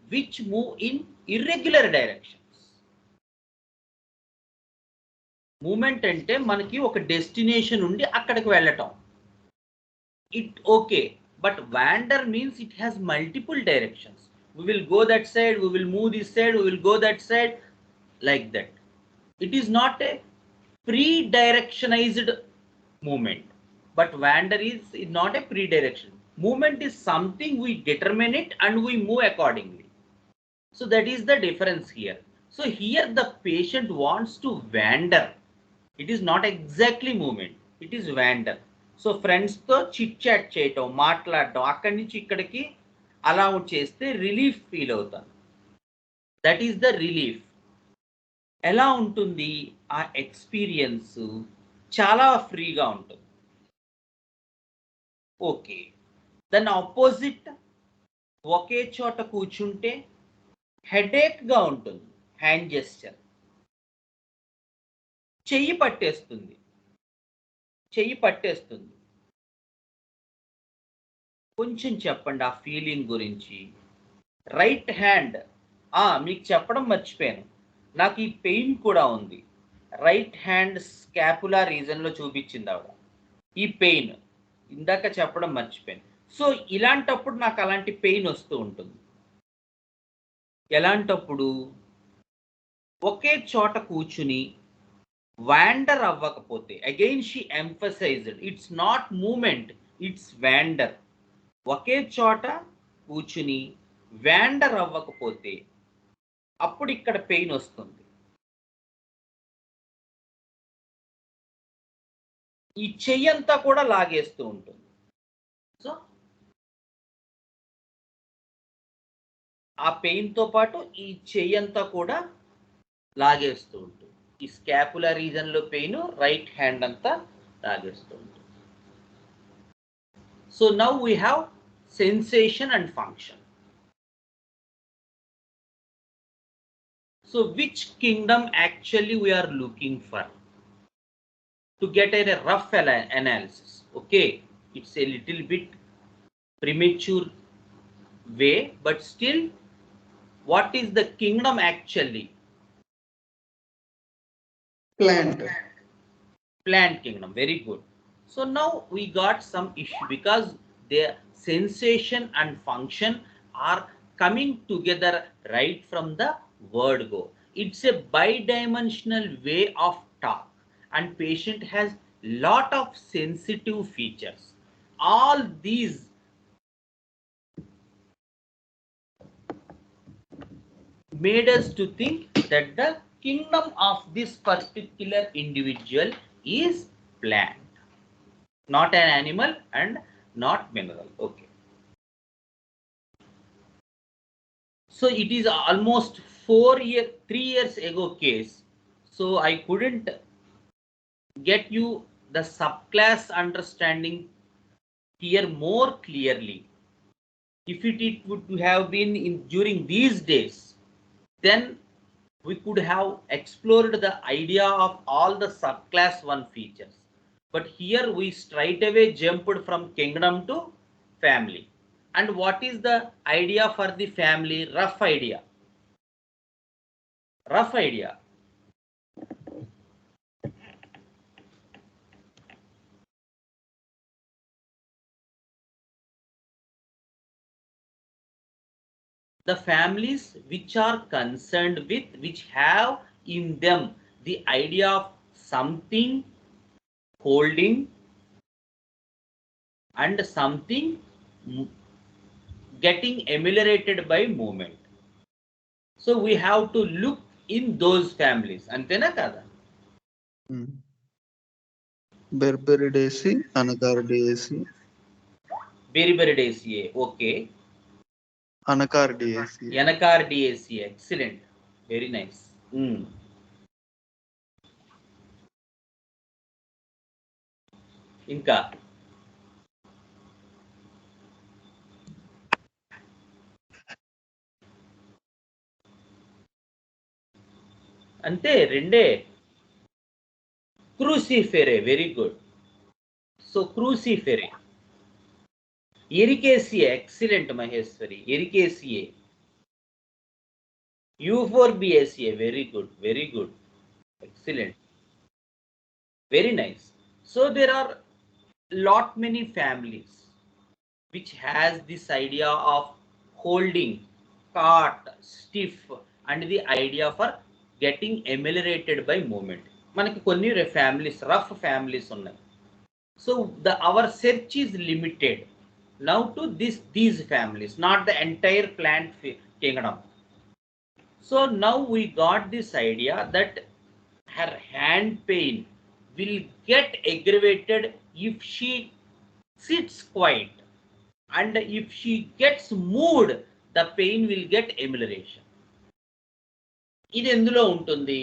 which move in irregular direction. Movement అంటే మనకి ఒక destination ఉండి అక్కడికి వెళ్ళటం, it okay. But wander means it has multiple directions. we will go that side, we will move this side, we will go that side, like that. It is not a pre-directionized movement, but wander is not a pre-direction. Movement is something we determine it and we move accordingly. So that is the difference here. So here the patient wants to wander. It is not exactly movement, it is wander. So friends తో chit chat చేయటం, మాట్లాడటం, అక్కడి నుంచి ఇక్కడికి అలా చేస్తే relief feel అవుతాను. That is the relief. ఎలా ఉంటుంది ఆ ఎక్స్పీరియన్స్? చాలా ఫ్రీగా ఉంటుంది. ఓకే. దాని ఆపోజిట్ ఒకే చోట కూర్చుంటే హెడేక్‌గా ఉంటుంది. Hand gesture. చెయ్యి పట్టేస్తుంది. చెయ్యి పట్టేస్తుంది. కొంచెం చెప్పండి ఆ ఫీలింగ్ గురించి. రైట్ హ్యాండ్ మీకు చెప్పడం మర్చిపోయాను. నాకు ఈ పెయిన్ కూడా ఉంది. రైట్ హ్యాండ్ స్కాపులా రీజన్‌లో చూపించింది ఆవిడ. ఈ పెయిన్ ఇందాక చెప్పడం మర్చిపోయాను. సో, ఇలాంటప్పుడు నాకు అలాంటి పెయిన్ వస్తూ ఉంటుంది. ఎలాంటప్పుడు ఒకే చోట కూర్చుని వాండర్ అవ్వకపోతే, again she emphasised it's not movement, it's wander. ఒకే చోట కూర్చుని వాండర్ అవ్వకపోతే అప్పుడు ఇక్కడ పెయిన్ వస్తుంది. ఈ చెయ్యంతా కూడా లాగేస్తూ ఉంటుంది. సో, ఆ పెయిన్‌తో పాటు ఈ చెయ్యంతా కూడా లాగేస్తూ ఉంటుంది. ఈ స్కాపులా రీజన్‌లో పెయిన్ రైట్ హ్యాండ్ అంతా లాగేస్తూ ఉంటుంది. So now we have sensation and function. So which kingdom actually we are looking for to get a rough analysis? Okay, it's a little bit premature way, but still, what is the kingdom actually? Plant kingdom. Very good. So now we got some issue because their sensation and function are coming together right from the word go. It's a bidimensional way of talk, and patient has lot of sensitive features. All these made us to think that the kingdom of this particular individual is plant, not an animal and not mineral. Okay. So it is almost 3 years ago case. So I couldn't get you the subclass understanding here more clearly. If it would have been during these days, then we could have explored the idea of all the subclass 1 features. But here we straight away jumped from kingdom to family. And what is the idea for the family? Rough idea. The families which are concerned with, which have in them the idea of something holding and something getting ameliorated by movement. So we have to look in those families. Antena kada? Berberidaceae, Anacardiaceae. Berberidaceae, okay. Anacardiaceae, excellent. Very nice. ఇంకా అంతే రెండే. Cruciferae, very good. So Cruciferae. Ericaceae, excellent Maheshwari. Ericaceae. Euphorbiaceae, very good, very good, excellent, very nice. So there are lot many families which has this idea of holding, caught, stiff, and the idea for getting ameliorated by movement. మనకి కొన్ని families, rough families ఉన్నాయి. So our search is limited now to these families, not the entire plant kingdom. So now we got this idea that her hand pain will get aggravated if she sits quiet, and if she gets moved, the pain will get amelioration. ఇది ఎందులో ఉంటుంది?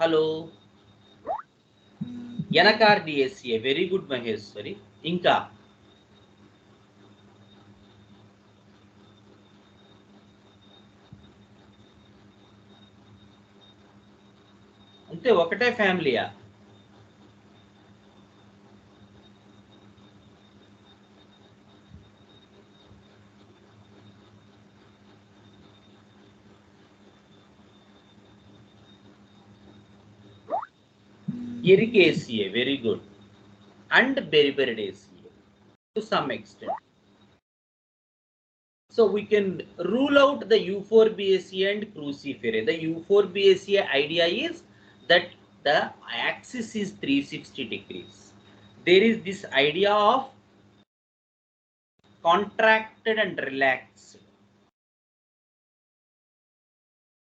Hello Anacardiaceae, very good Maheshwari. ఇంకా అంతే, ఒకటే ఫ్యామిలీయా? Ericaceae, very good. And Berberidaceae to some extent. So we can rule out the Euphorbiaceae and Cruciferae. The Euphorbiaceae idea is that the axis is 360 degrees. There is this idea of contracted and relaxed,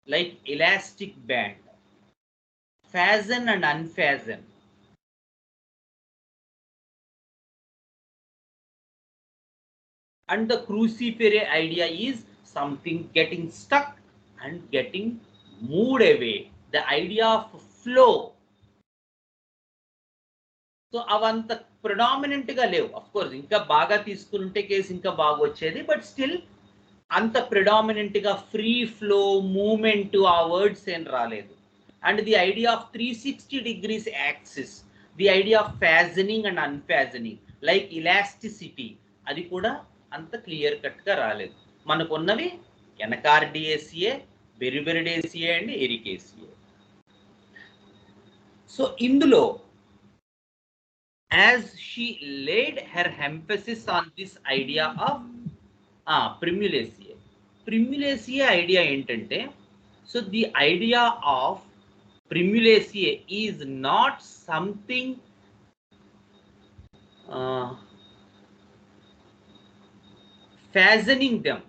like elastic band, fasten and unfasten. And the Cruciferae idea is something getting stuck and getting moved away. The idea of flow. So అవంత predominant గా లేవు. Of course ఇంకా బాగా తీసుకుంటే case ఇంకా బాగా వచ్చేది, but still అంత ప్రిడామినెంట్ గా ఫ్రీ ఫ్లో మూమెంట్ ఆ వర్డ్స్ ఏం రాలేదు. And the idea of 360 degrees axis, the idea of fashioning and unfashioning like elasticity, అది కూడా అంత క్లియర్ కట్ గా రాలేదు. మనకున్నవి Anacardiaceae, Berberidaceae and Ericaceae. So ఇందులో as she laid her emphasis on this idea of primulaceae. Primulaceae idea ఏంటంటే, so the idea of primulaceae is not something fastening them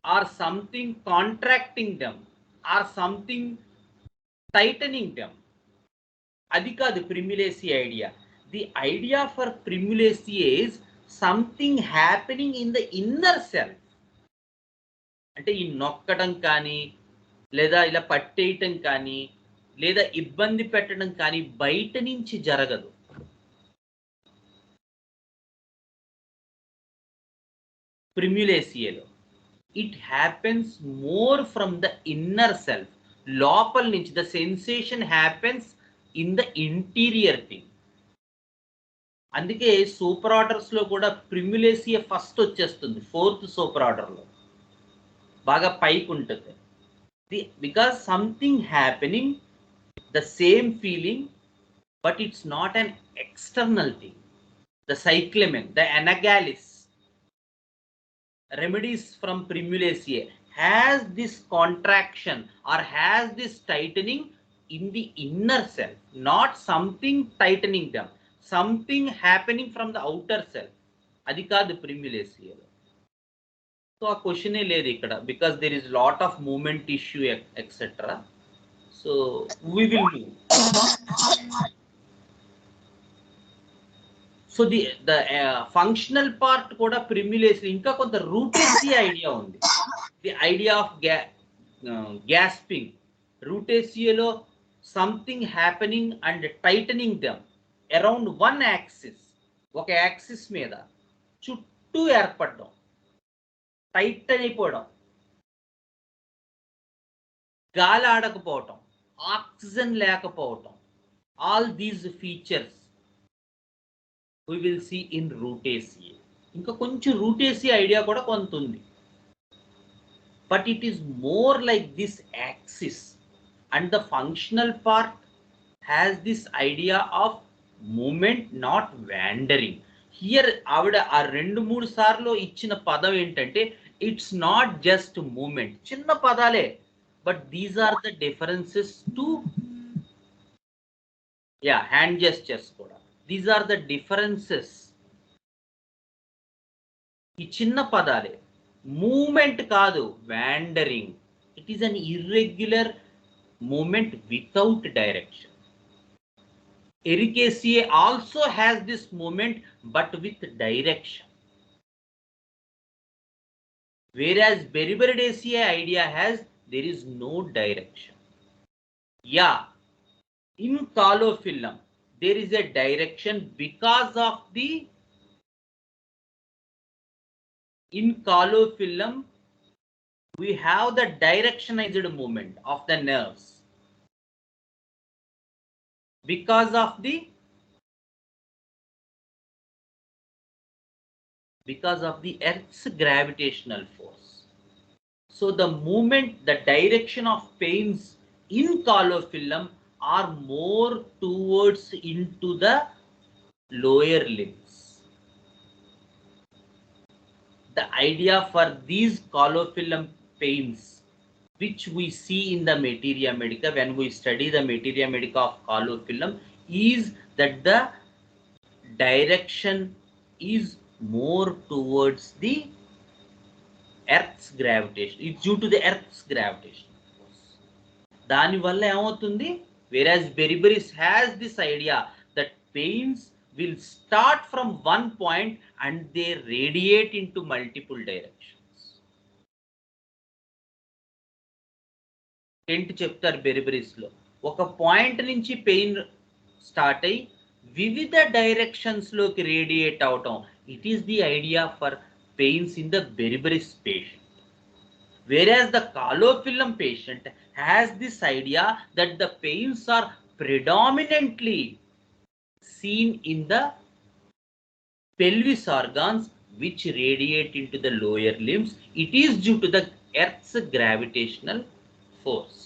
or something contracting them or something tightening them. అది కాదు primulaceae idea. The idea for primulaceae is something happening in the inner self. అంటే ఈ నొక్కడం కానీ, లేదా ఇలా పట్టేయటం కానీ, లేదా ఇబ్బంది పెట్టడం కానీ బయట నుంచి జరగదు. ప్రిమ్యులేసియేలో it happens more from the inner self, లోపల నుంచి. The sensation happens in the interior thing. అందుకే సూపర్ ఆర్డర్స్ లో కూడా ప్రిమ్యులేసియే ఫస్ట్ వచ్చేస్తుంది, 4th సూపర్ ఆర్డర్ లో బాగా పైకి ఉంటుంది. Because something happening, the same feeling, but it's not an external thing. The Cyclamen, the Anagallis remedies from primulaceae has this contraction or has this tightening in the inner self, not something tightening them, something happening from the outer self. అది కాదు ప్రిమ్యులేసియే. So ఆ క్వశ్చనే లేదు ఇక్కడ, because there is lot of movement issue etcetera. So we will move. So the functional part కూడా Primulaceae. ఇంకా కొంత Rutaceae idea ఉంది. The idea of gasping. రూటేసియేలో something happening and tightening them around one axis, ఒక axis మీద చుట్టూ ఏర్పడడం, tight అయిపోవడం, గాలి ఆడకపోవటం, ఆక్సిజన్ లేకపోవటం, all these features we will see in rutaceae. ఇంకా కొంచెం రూటేసియే ఐడియా కూడా కొంత ఉంది, but it is more like this axis. And the functional part has this idea of moment, not wandering. Here ఆవిడ ఆ 2-3 సార్లు ఇచ్చిన పదం ఏంటంటే, ఇట్స్ నాట్ జస్ట్ మూమెంట్. చిన్న పదాలే, but these are the differences to hand gestures కూడా. These are the differences. ఈ చిన్న పదాలే. మూమెంట్ కాదు, wandering. It is an irregular movement without direction. Ericaceae also has this movement but with direction. Whereas Beriberidaceae idea has, there is no direction. Yeah, In colophyllum there is a direction because of the in colophyllum we have the directionized movement of the nerves because of the Earth's gravitational force. So the movement, the direction of pains in colophyllum are more towards into the lower limbs. The idea for these colophyllum pains which we see in the materia medica when we study the materia medica of colophyllum is that the direction is more towards the Earth's gravitation. It's due to the Earth's gravitation force. దానివల్ల ఏమవుతుంది, whereas beriberi has this idea that pains will start from one point and they radiate into multiple directions. Tent చెప్తారు బెరిబెరీస్ లో ఒక point నుంచి pain start అయ్యి వివిధ directions లోకి radiate అవటం. It is the idea for pains in the beriberi patient, whereas the colophyllum patient has this idea that the pains are predominantly seen in the pelvis organs which radiate into the lower limbs. It is due to the Earth's gravitational force.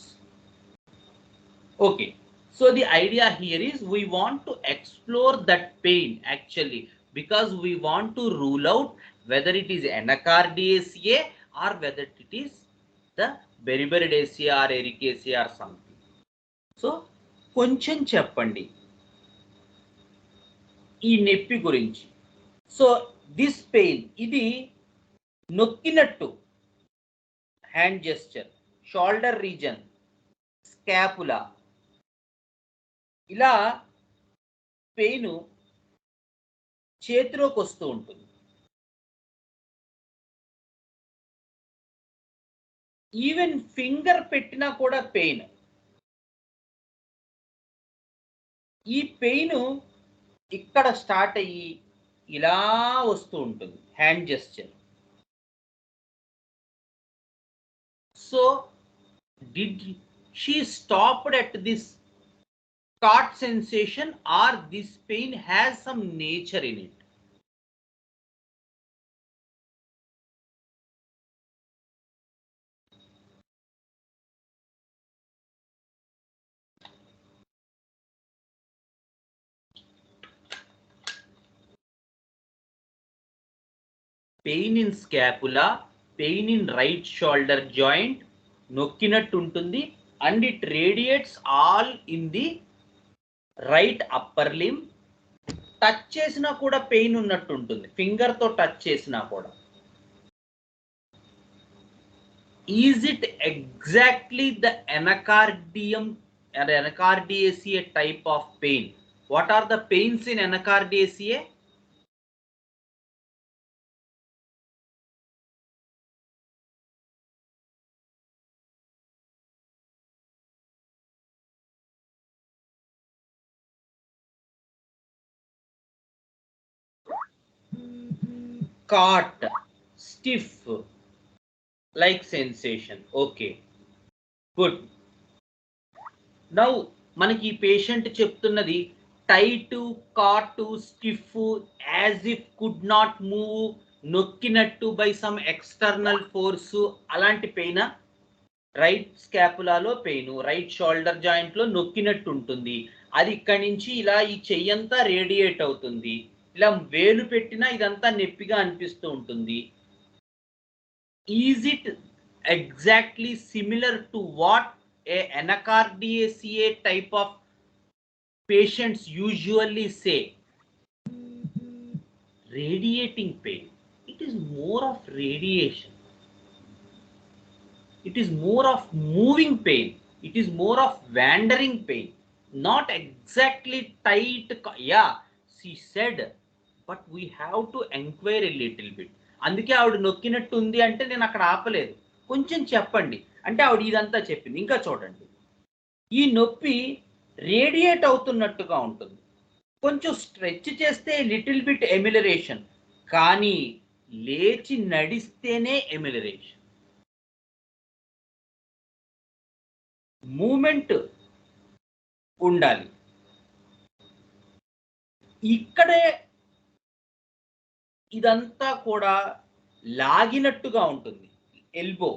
Okay, so the idea here is we want to explore that pain actually because we want to rule out whether it is anacardiaceae or whether it is the beriberidaceae or ericaceae or something. So కొంచెం చెప్పండి ఈ నొప్పి గురించి. So this pain ఇది నొక్కినట్టు hand gesture, shoulder region, scapula ఇలా pain చేతిలోకి వస్తూ ఉంటుంది. ఈవెన్ ఫింగర్ పెట్టినా కూడా పెయిన్. ఈ పెయిన్ ఇక్కడ స్టార్ట్ అయ్యి ఇలా వస్తూ ఉంటుంది hand gesture. So did she stopped at this caught sensation or this pain has some nature in it? Pain in scapula, pain in right shoulder joint, నొక్కినట్టు ఉంటుంది and it radiates all in the right upper లిమ్. Touch చేసినా కూడా pain ఉన్నట్టు ఉంటుంది, finger తో touch చేసినా కూడా. Is it exactly the anacardiaceae type of pain? What are the pains in anacardiaceae? Caught, stiff, like sensation. Okay, good. Now మనకి ఈ patient చెప్తున్నది tight, caught, stiff, as if could not move, నొక్కినట్టు by some external force, అలాంటి పెయినా? Right స్కాపులాలో pain, right shoulder joint లో నొక్కినట్టు ఉంటుంది. అది ఇక్కడి నుంచి ఇలా ఈ చెయ్యంతా రేడియేట్ అవుతుంది. ఇలా వేలు పెట్టినా ఇదంతా నొప్పిగా అనిపిస్తూ ఉంటుంది. Is it exactly similar to what a anacardiaceae type of patients usually say? Radiating pain. It is more of radiation. It is more of moving pain. It is more of wandering pain. Not exactly tight. Yeah, she said, but we have to enquire a little bit. అందుకే ఆవిడ నొక్కినట్టు ఉంది అంటే నేను అక్కడ ఆపలేదు, కొంచెం చెప్పండి అంటే ఆవిడ ఇదంతా చెప్పింది. ఇంకా చూడండి, ఈ నొప్పి రేడియేట్ అవుతున్నట్టుగా ఉంటుంది. కొంచెం స్ట్రెచ్ చేస్తే లిటిల్ బిట్ ఎమిలరేషన్, కానీ లేచి నడిస్తేనే ఎమిలరేషన్. మూమెంట్ ఉండాలి. ఇక్కడే ఇదంతా కూడా లాగినట్టుగా ఉంటుంది. ఎల్బో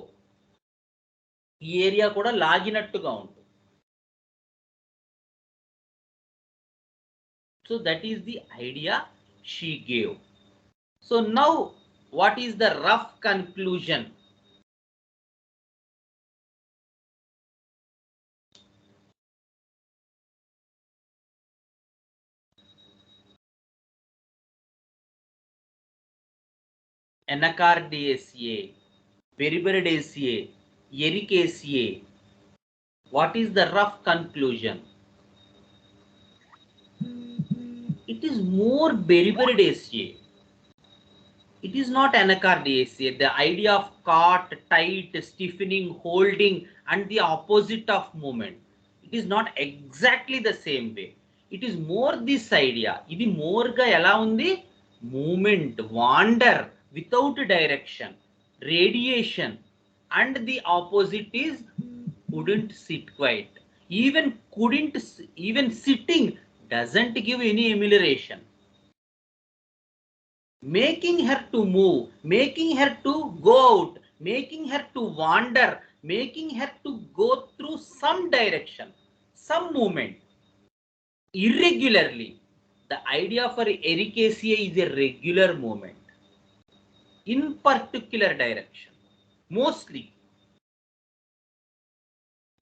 ఈ ఏరియా కూడా లాగినట్టుగా ఉంటుంది. So that is the idea she gave. So now what is the rough conclusion? Anacardiaceae, Beriberidaceae, Ericaceae. What is the rough conclusion? It is more Beriberidaceae. It is not Anacardiaceae. The idea of caught, tight, stiffening, holding, and the opposite of movement. It is not exactly the same way. It is more this idea. Idi more ga ela undi? Movement, wander without direction, radiation, and the opposite is couldn't sit quiet. Even sitting doesn't give any amelioration. Making her to move, making her to go out, making her to wander, making her to go through some direction, some movement, irregularly. The idea for ericaceae is a regular movement in particular direction, mostly.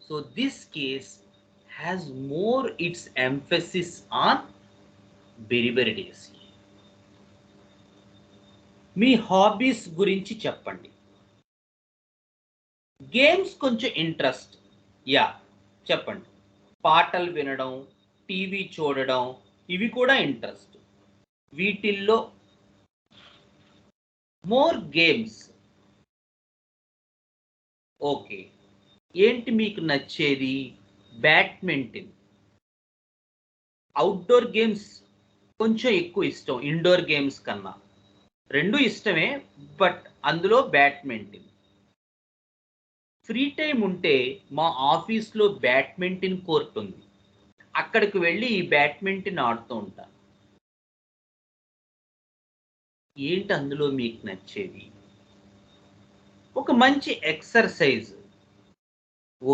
So this case has more its emphasis on beriberidaceae. Me hobbies గురించి చెప్పండి. Games కొంచెం interest, yeah చెప్పండి. పాటలు వినడం, TV చూడడం, ఇవి కూడా interest. వీటిల్లో మోర్ గేమ్స్. ఓకే, ఏంటి మీకు నచ్చేది? బ్యాడ్మింటన్. అవుట్డోర్ గేమ్స్ కొంచెం ఎక్కువ ఇష్టం ఇండోర్ గేమ్స్ కన్నా. రెండు ఇష్టమే, బట్ అందులో బ్యాడ్మింటన్. ఫ్రీ టైం ఉంటే మా ఆఫీస్లో బ్యాడ్మింటన్ కోర్ట్ ఉంది, అక్కడికి వెళ్ళి ఈ బ్యాడ్మింటన్ ఆడుతూ ఉంటాను. ఏంటి అందులో మీకు నచ్చేది? ఒక మంచి ఎక్సర్సైజ్.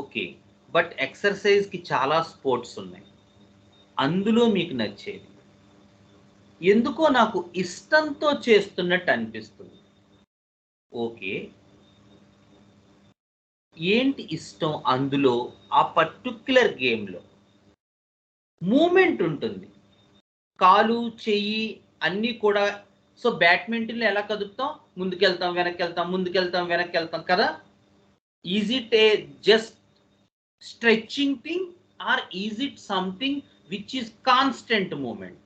ఓకే, బట్ ఎక్సర్సైజ్కి చాలా స్పోర్ట్స్ ఉన్నాయి. అందులో మీకు నచ్చేది? ఎందుకో నాకు ఇష్టంతో చేస్తున్నట్టు అనిపిస్తుంది. ఓకే, ఏంటి ఇష్టం అందులో? ఆ పర్టిక్యులర్ గేమ్లో మూమెంట్ ఉంటుంది, కాలు చెయ్యి అన్నీ కూడా. సో బ్యాడ్మింటన్లో ఎలా కదుపుతాం? ముందుకెళ్తాం, వెనక్కి వెళ్తాం, ముందుకెళ్తాం, వెనక్కి వెళ్తాం కదా. Is it a just stretching thing, or is it something which is constant moment?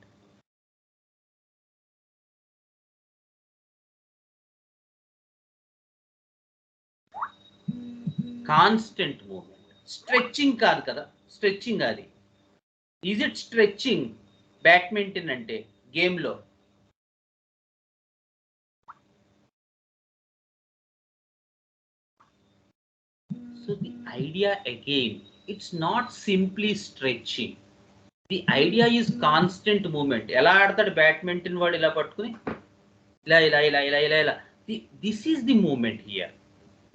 Constant moment, stretching కాదు కదా. స్ట్రెచ్చింగ్ అది. ఈజ్ ఇట్ స్ట్రెచ్చింగ్ బ్యాడ్మింటన్ అంటే గేమ్లో? So the idea again, it's not simply stretching. The idea is constant movement. ఎలా ఆడతాడు badminton వాడు? ఇలా పట్టుకుని ఇలా ఇలా ఇలా ఇలా ఇలా ఇలా. This is the movement here,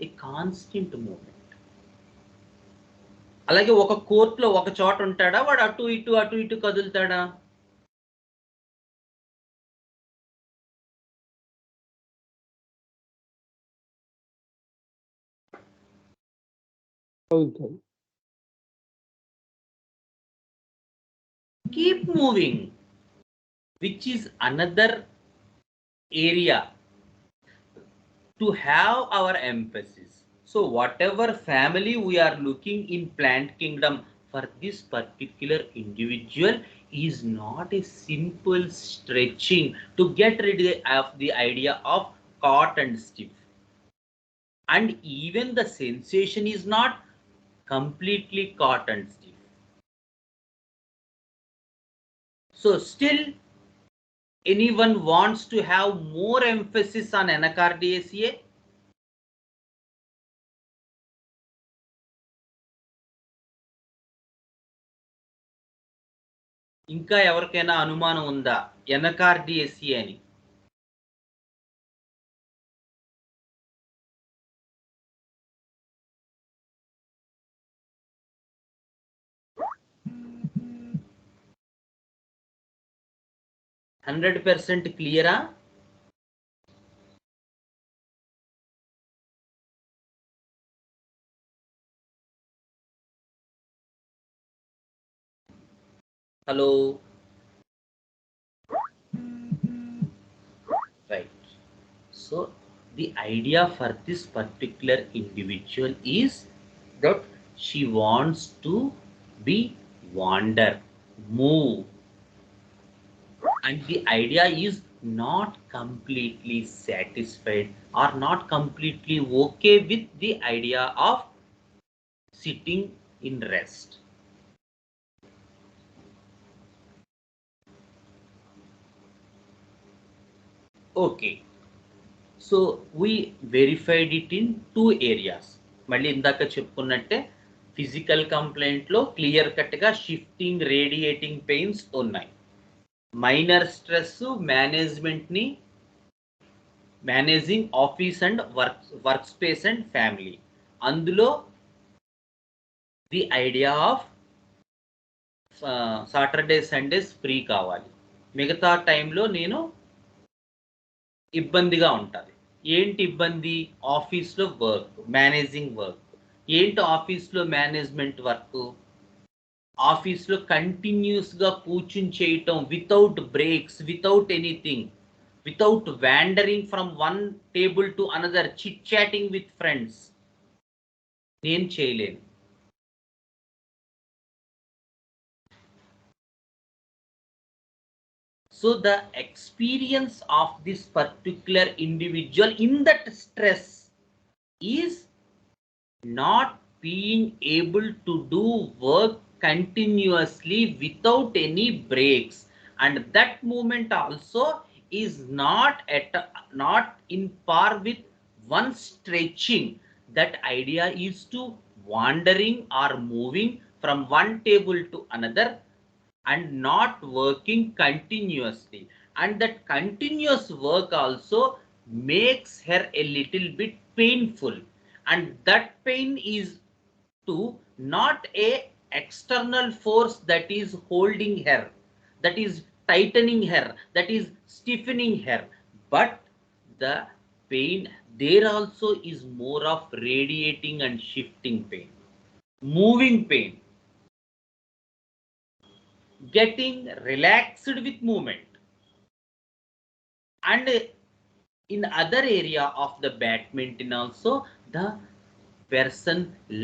a constant movement. అలాగే ఒక కోర్టులో ఒక చోట ఉంటాడా వాడు? అటు ఇటు అటు ఇటు కదులుతాడా? Keep moving, which is another area to have our emphasis. So whatever family we are looking in plant kingdom for this particular individual is not a simple stretching to get rid of the idea of caught and stiff. And even the sensation is not completely caught and stiff. So still anyone wants to have more emphasis on NCRDSA? ఇంకా ఎవరికైనా అనుమానం ఉందా NCRDSA అని? Hundred percent క్లియరా? Hello, right. So the idea for this particular individual is that she wants to be wander, move, and the idea is not completely satisfied or not completely okay with the idea of sitting in rest. Okay, so we verified it in two areas. మళ్ళీ ఇందాక చెప్పుకున్నట్టే physical కంప్లైంట్లో clear కట్గా shifting radiating pains ఉన్నాయి. Minor stress మేనేజ్మెంట్ని, managing office and work space and family, అందులో the idea of Saturday Sundays free కావాలి, మిగతా టైంలో నేను ఇబ్బందిగా ఉంటుంది. ఏంటి ఇబ్బంది? ఆఫీస్లో వర్క్, మేనేజింగ్ వర్క్. ఏంటి ఆఫీస్లో మేనేజ్మెంట్ వర్క్? ఆఫీస్లో కంటిన్యూస్గా కూర్చుని చేయటం without breaks, without anything, without wandering from one table to another, chit chatting with friends, నేను చేయలేను. So the experience of this particular individual in that stress is not being able to do work continuously without any breaks, and that moment also is not in par with one stretching. That idea is to wandering or moving from one table to another and not working continuously, and that continuous work also makes her a little bit painful, and that pain is to not a external force that is holding her, that is tightening her, that is stiffening her, but the pain there also is more of radiating and shifting pain, moving pain, getting relaxed with movement. And in other area of the badminton also, the person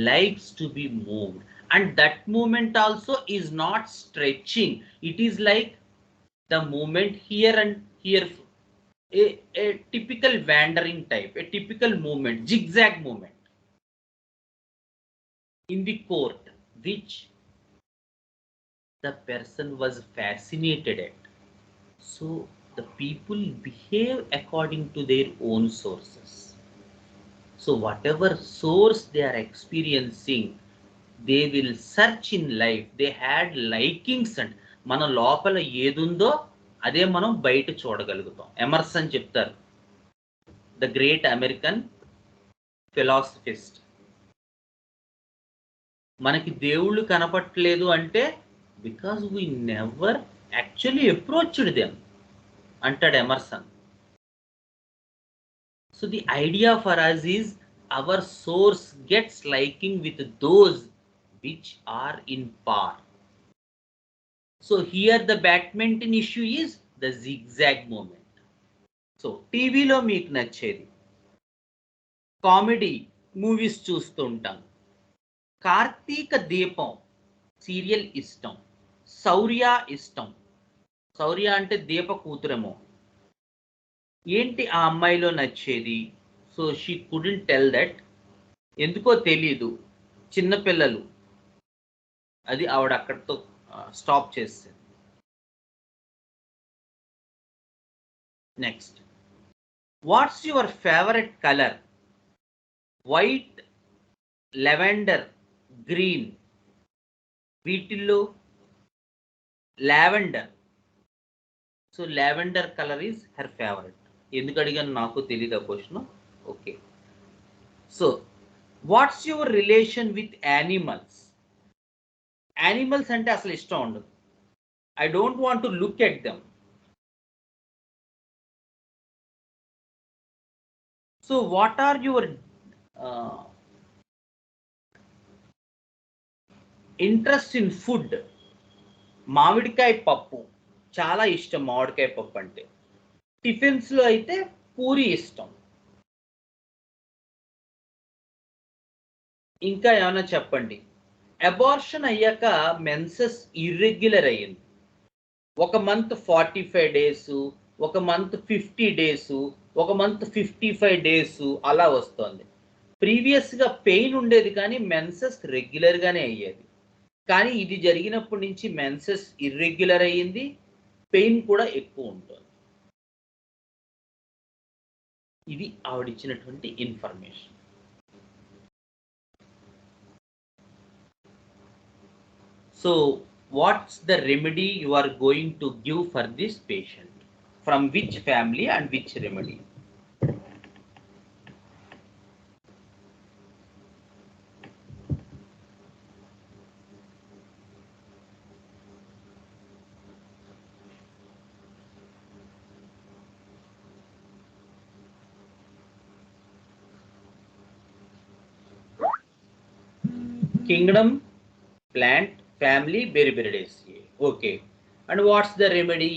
likes to be moved, and that movement also is not stretching. It is like the movement here and here, a typical wandering type, a typical movement, zigzag movement in the court, which the person was fascinated at. So the people behave according to their own sources. So whatever source they are experiencing, they will search in life. They had likings, and మన లోపల ఏదుందో అదే మనం బయట చూడగలుగుతాం. Emerson చెప్తారు, the great American ఫిలాసఫిస్ట్, మనకి దేవుళ్ళు కనపట్లేదు అంటే because we never actually approached them అంటాడు Emerson. So the idea for us is our source gets liking with those which are in par. So here the badminton issue is the zigzag movement. So TV లో మీకు నచ్చేది, comedy movies చూస్తుంటాం, కార్తీక దీపం serial ఇష్టం, శౌర్య ఇష్టం. శౌర్య అంటే దీప కూతురేమో. ఏంటి ఆ అమ్మాయిలో నచ్చేది? So she couldn't tell that, ఎందుకో తెలీదు, చిన్నపిల్లలు, అది ఆవిడ అక్కడితో స్టాప్ చేసింది. Next, what's your favorite color? White, lavender, green. వీటిల్లో lavender. So lavender colour is her favourite. ఎందుకు అడిగాను నాకు తెలియదు ఆ question. Okay. So what's your relation with animals? Animals అంటే అసలు ఇష్టం ఉండదు. I don't want to look at them. So what are your interest in food? మామిడికాయ పప్పు చాలా ఇష్టం. మామిడికాయ పప్పు అంటే టిఫిన్స్లో అయితే పూరి ఇష్టం. ఇంకా ఏమైనా చెప్పండి. అబార్షన్ అయ్యాక మెన్సెస్ ఇర్రెగ్యులర్ అయ్యింది. ఒక మంత్ 45 డేస్, ఒక మంత్ 50 డేస్, ఒక మంత్ 55 డేస్ అలా వస్తుంది. ప్రీవియస్గా పెయిన్ ఉండేది కానీ మెన్సెస్ రెగ్యులర్గానే అయ్యేది. కానీ ఇది జరిగినప్పటి నుంచి మెన్సెస్ ఇర్రెగ్యులర్ అయ్యింది, పెయిన్ కూడా ఎక్కువ ఉంటుంది. ఇది ఆవిడిచ్చినటువంటి information. So what's the remedy you are going to give for this patient? From which family and which remedy? Kingdom, plant, family, Beriberidaceae. Okay. And what's the remedy?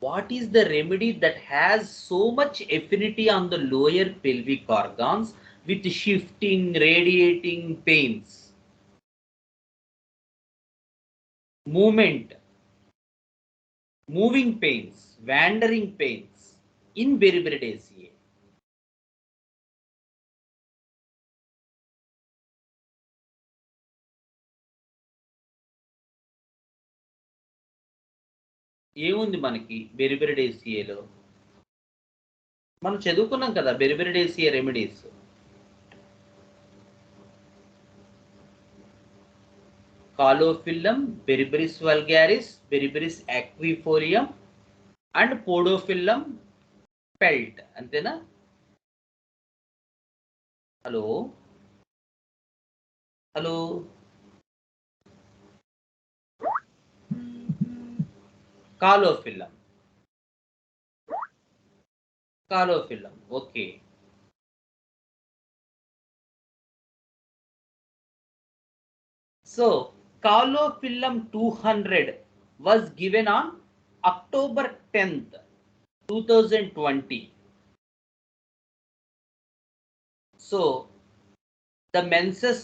What is the remedy that has so much affinity on the lower pelvic organs with shifting, radiating pains? Movement, moving pains, wandering pains in Beriberidaceae. ఏముంది మనకి బెరిబెరిడేసియాలో? మనం చదువుకున్నాం కదా Berberidaceae remedies. Caulophyllum, Berberis vulgaris, Berberis aquifolium and Podophyllum pelt. అంతేనా? Hello hello Caulophyllum, Caulophyllum. Okay. So Caulophyllum 200 was given on October 10th, 2020. So the menses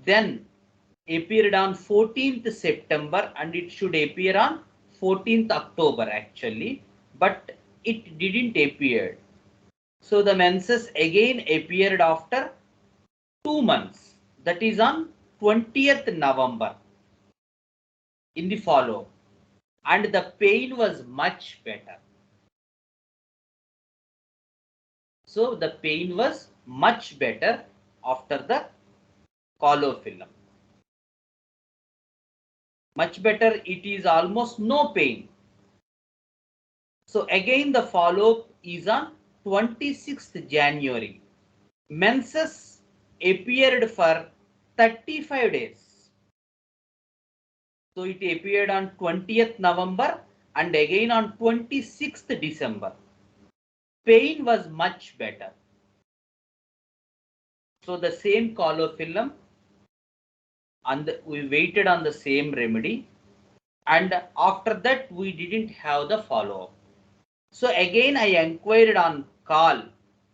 then appeared on 14th September and it should appear on 14th October actually, but it didn't appear. So the menses again appeared after 2 months, that is on 20th November in the follow, and the pain was much better. So the pain was much better after the caulofilum. Much better, it is almost no pain. So again the follow-up is on 26th January. Menses appeared for 35 days. So it appeared on 20th November and again on 26th December. Pain was much better. So the same caulofilum, and we waited on the same remedy, and after that we didn't have the follow-up. So again I inquired on call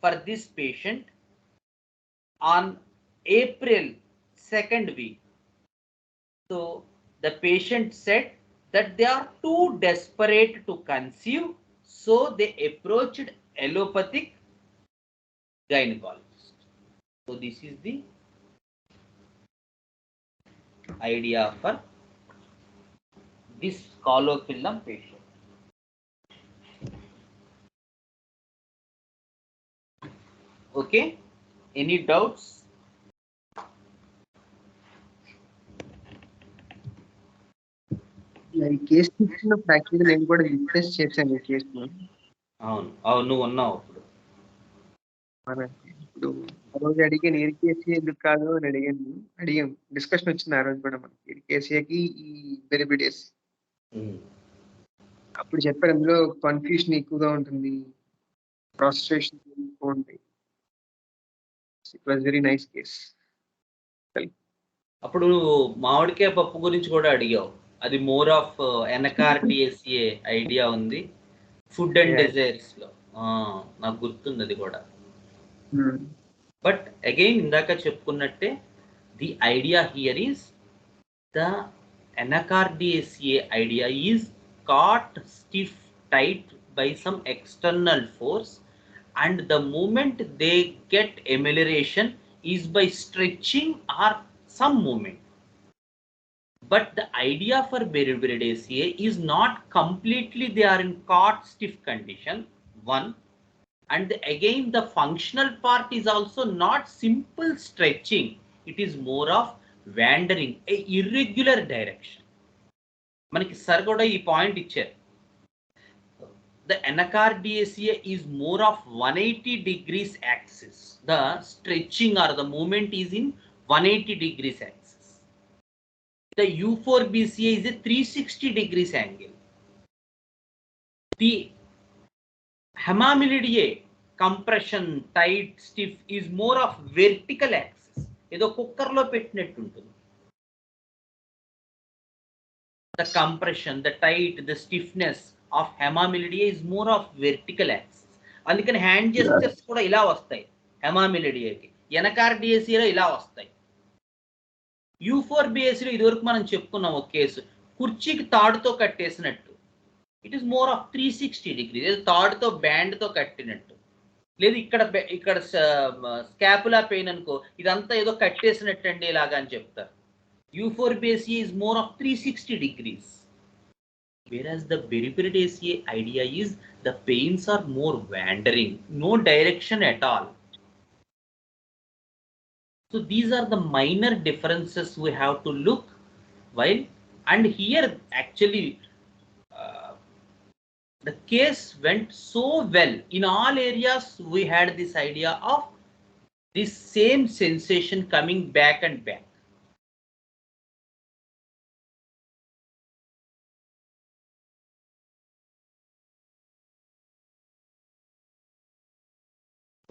for this patient on April 2nd week. So the patient said that they are too desperate to conceive, so they approached allopathic gynecologist. So this is the idea for this caulofilum patient. Okay, any doubts? ఈ case తీసుకున్నప్పుడు యాక్చువల్గా నేను కూడా witness చేశాను ఈ కేసులో. అవును నువ్వు ఉన్నావు అప్పుడు. ఇప్పుడు ఆ రోజు అడిగాను ఏరికేసీ ఎందుకు కాదు అని అడిగాం డిస్కషన్ వచ్చింది ఆ రోజు కూడా మనకి ఏరికేసీకి ఈ బెనిఫిటేస్. అప్పుడు చెప్పారు అందులో కన్ఫ్యూషన్ ఎక్కువగా ఉంటుంది, ప్రాస్ట్రేషన్ ఎక్కువ ఉంటాయి. It was very nice case. అప్పుడు మామిడికాయ పప్పు గురించి కూడా అడిగావు, అది మోర్ ఆఫ్ ఎన్ఆర్డిఎస్ఏ ఐడియా ఉంది ఫుడ్ అండ్ డిజైర్స్ లో. నాకు గుర్తుంది అది కూడా. బట్ అగైన్ ఇందాక చెప్పుకున్నట్టే the idea here is the NBR idea is caught stiff tight by some external force, and the moment they get amelioration is by stretching or some movement. But the idea for Beriberidaceae is not completely they are in caught stiff condition, one, and again the functional part is also not simple stretching, it is more of wandering, a irregular direction. మనకి sir కూడా ఈ point ఇచ్చారు. The NBR is more of 180 degrees axis. The stretching or the movement is in 180 degrees axis. The U4BCA is a 360 degrees angle. The Hemamylidae compression tight stiff is more of vertical axis. ఏదో కుక్కర్లో పెట్టినట్టు ఉంటుంది. The compression, the tight, the stiffness of Hemamylidae is more of vertical axis. అందుకని hand gestures కూడా ఇలా వస్తాయి హెమామిలిడియాకి, NBRలో ఇలా వస్తాయి. U4BACలో ఇదివరకు మనం చెప్పుకున్నాం ఒక కేసు, కుర్చీకి తాడుతో కట్టేసినట్టు. It is more of 360 degrees, ఏదో తాడుతో బ్యాండ్తో కట్టినట్టు. లేదు ఇక్కడ స్కాపులా పెయిన్ అనుకో, ఇదంతా ఏదో కట్టేసినట్టు అండి ఇలాగా అని చెప్తారు. U4BAC is more of 360 degrees, whereas the Beriberidaceae idea is the pains are more wandering, no direction at all. So these are the minor differences we have to look while, and here actually the case went so well. In all areas we had this idea of this same sensation coming back and back.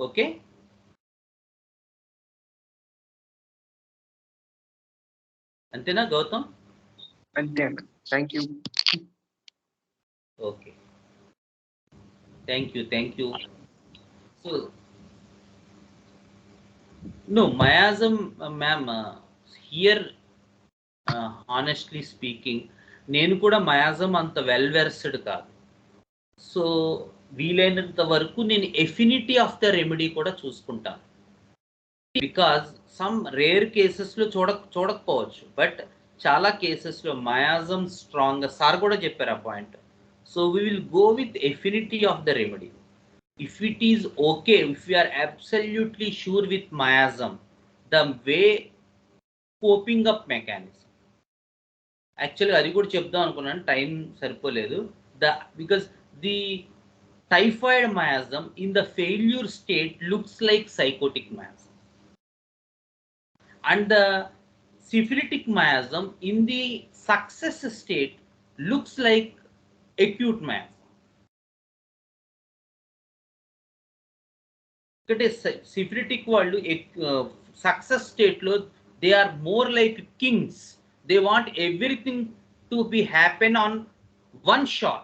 Okay, అంతేనా గౌతమ్? అంతే అన్న, thank you. Okay, thank you. So no miasm, ma'am, here honestly speaking నేను కూడా miasm అంత well versed కాదు. So వీలైనంత వరకు నేను ఎఫినిటీ ఆఫ్ ద రెమెడీ కూడా చూసుకుంటాను. బికాజ్ సమ్ రేర్ కేసెస్లో చూడకపోవచ్చు, బట్ చాలా కేసెస్లో మయాజం స్ట్రాంగ్, సార్ కూడా చెప్పారు ఆ point. So we will go with affinity of the remedy. If it is okay, if you are absolutely sure with miasm, the way coping up mechanism, యాక్చువల్గా అది కూడా చెప్దాం అనుకున్నాను, టైం సరిపోలేదు. Because the typhoid miasm in the failure state looks like psychotic miasm, and the syphilitic miasm in the success state looks like acute miasm. Because syphilitic వాళ్ళు success state lo they are more like kings, they want everything to be happen on one shot.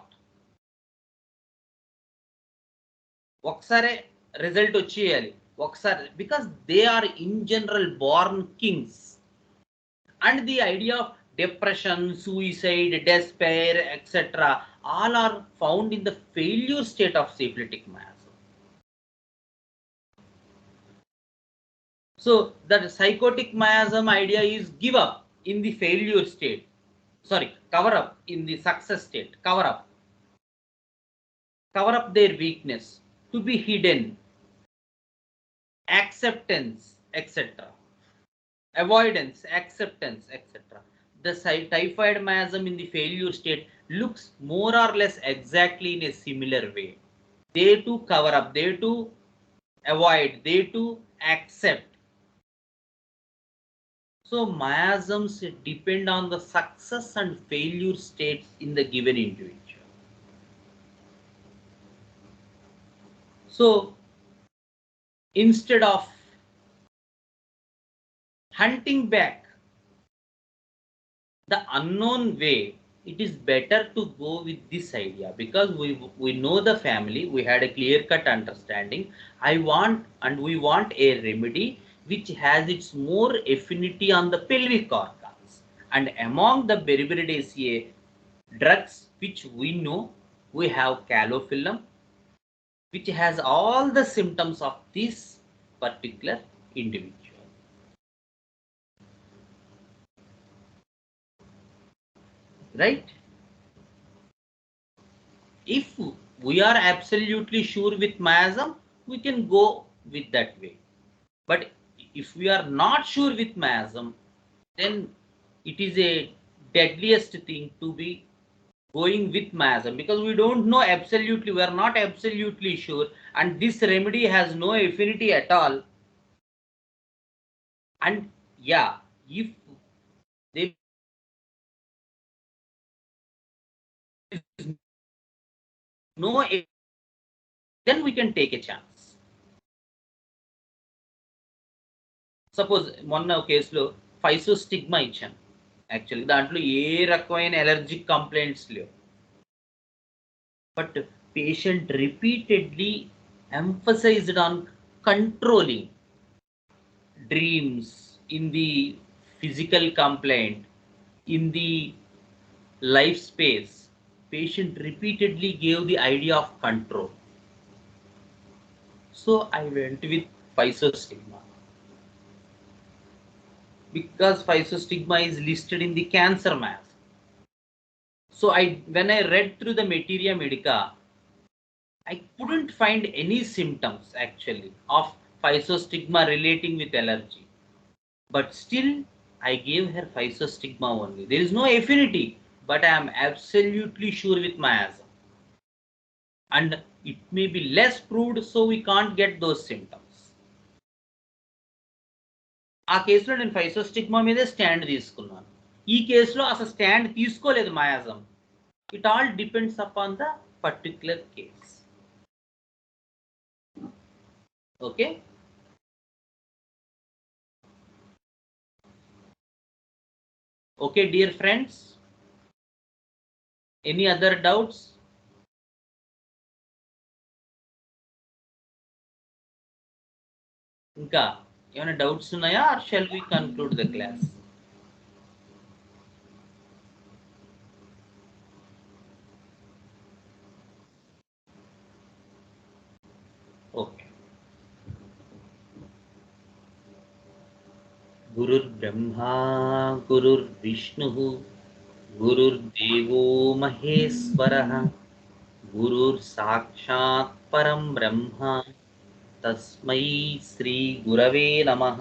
ఒకసారి result వచ్చేయాలి ఒకసారి, because they are in general born kings. And the idea of depression, suicide, despair, etc. all are found in the failure state of syphilitic miasm. So that psychotic miasm idea is give up in the failure state, sorry, cover up in the success state, cover up their weakness, to be hidden. acceptance, etc. Avoidance, acceptance, etc. The typhoid miasm in the failure state looks more or less exactly in a similar way. They too cover up, they too avoid, they too accept. So miasms depend on the success and failure states in the given individual. So instead of hunting back the unknown way, it is better to go with this idea, because we know the family, we had a clear cut understanding. We want a remedy which has its more affinity on the pelvic organs, and among the Beriberidaceae drugs which we know, we have calophyllum, which has all the symptoms of this particular individual. Right? If we are absolutely sure with miasm, we can go with that way. But if we are not sure with miasm, then it is a deadliest thing to be going with miasm, because we don't know absolutely, we are not absolutely sure, and this remedy has no affinity at all. And yeah, if there is no, then we can take a chance. Suppose మొన్న కేసులో ఫైసోస్టిగ్మా ఇచ్చాను. Actually దాంట్లో ఏ రకమైన allergic complaints లేవు, but patient repeatedly emphasized on controlling dreams, in the physical complaint, in the life space. Patient repeatedly gave the idea of control. So I went with physostigma, because physostigma is listed in the cancer mass. So when I read through the materia medica, I couldn't find any symptoms actually of physostigma relating with allergy. But still, I gave her physostigma only. There is no affinity, but I am absolutely sure with miasm. And it may be less proved, so we can't get those symptoms. ఆ కేసులో నేను ఫైసోస్టిగ్మా మీదే stand తీసుకున్నాను. ఈ కేసులో అసలు stand తీసుకోలేదు miasm. It all depends upon the particular case. Okay, okay dear friends, any other doubts? ఇంకా ఏమైనా డౌట్స్ ఉన్నాయా, or shall we conclude the class? Okay. గురుర్బ్రహ్మా గురుర్విష్ణుః గురుర్దేవో మహేశ్వరః గురుర్సాక్షాత్ పరం బ్రహ్మ తస్మై శ్రీ గురవే నమః.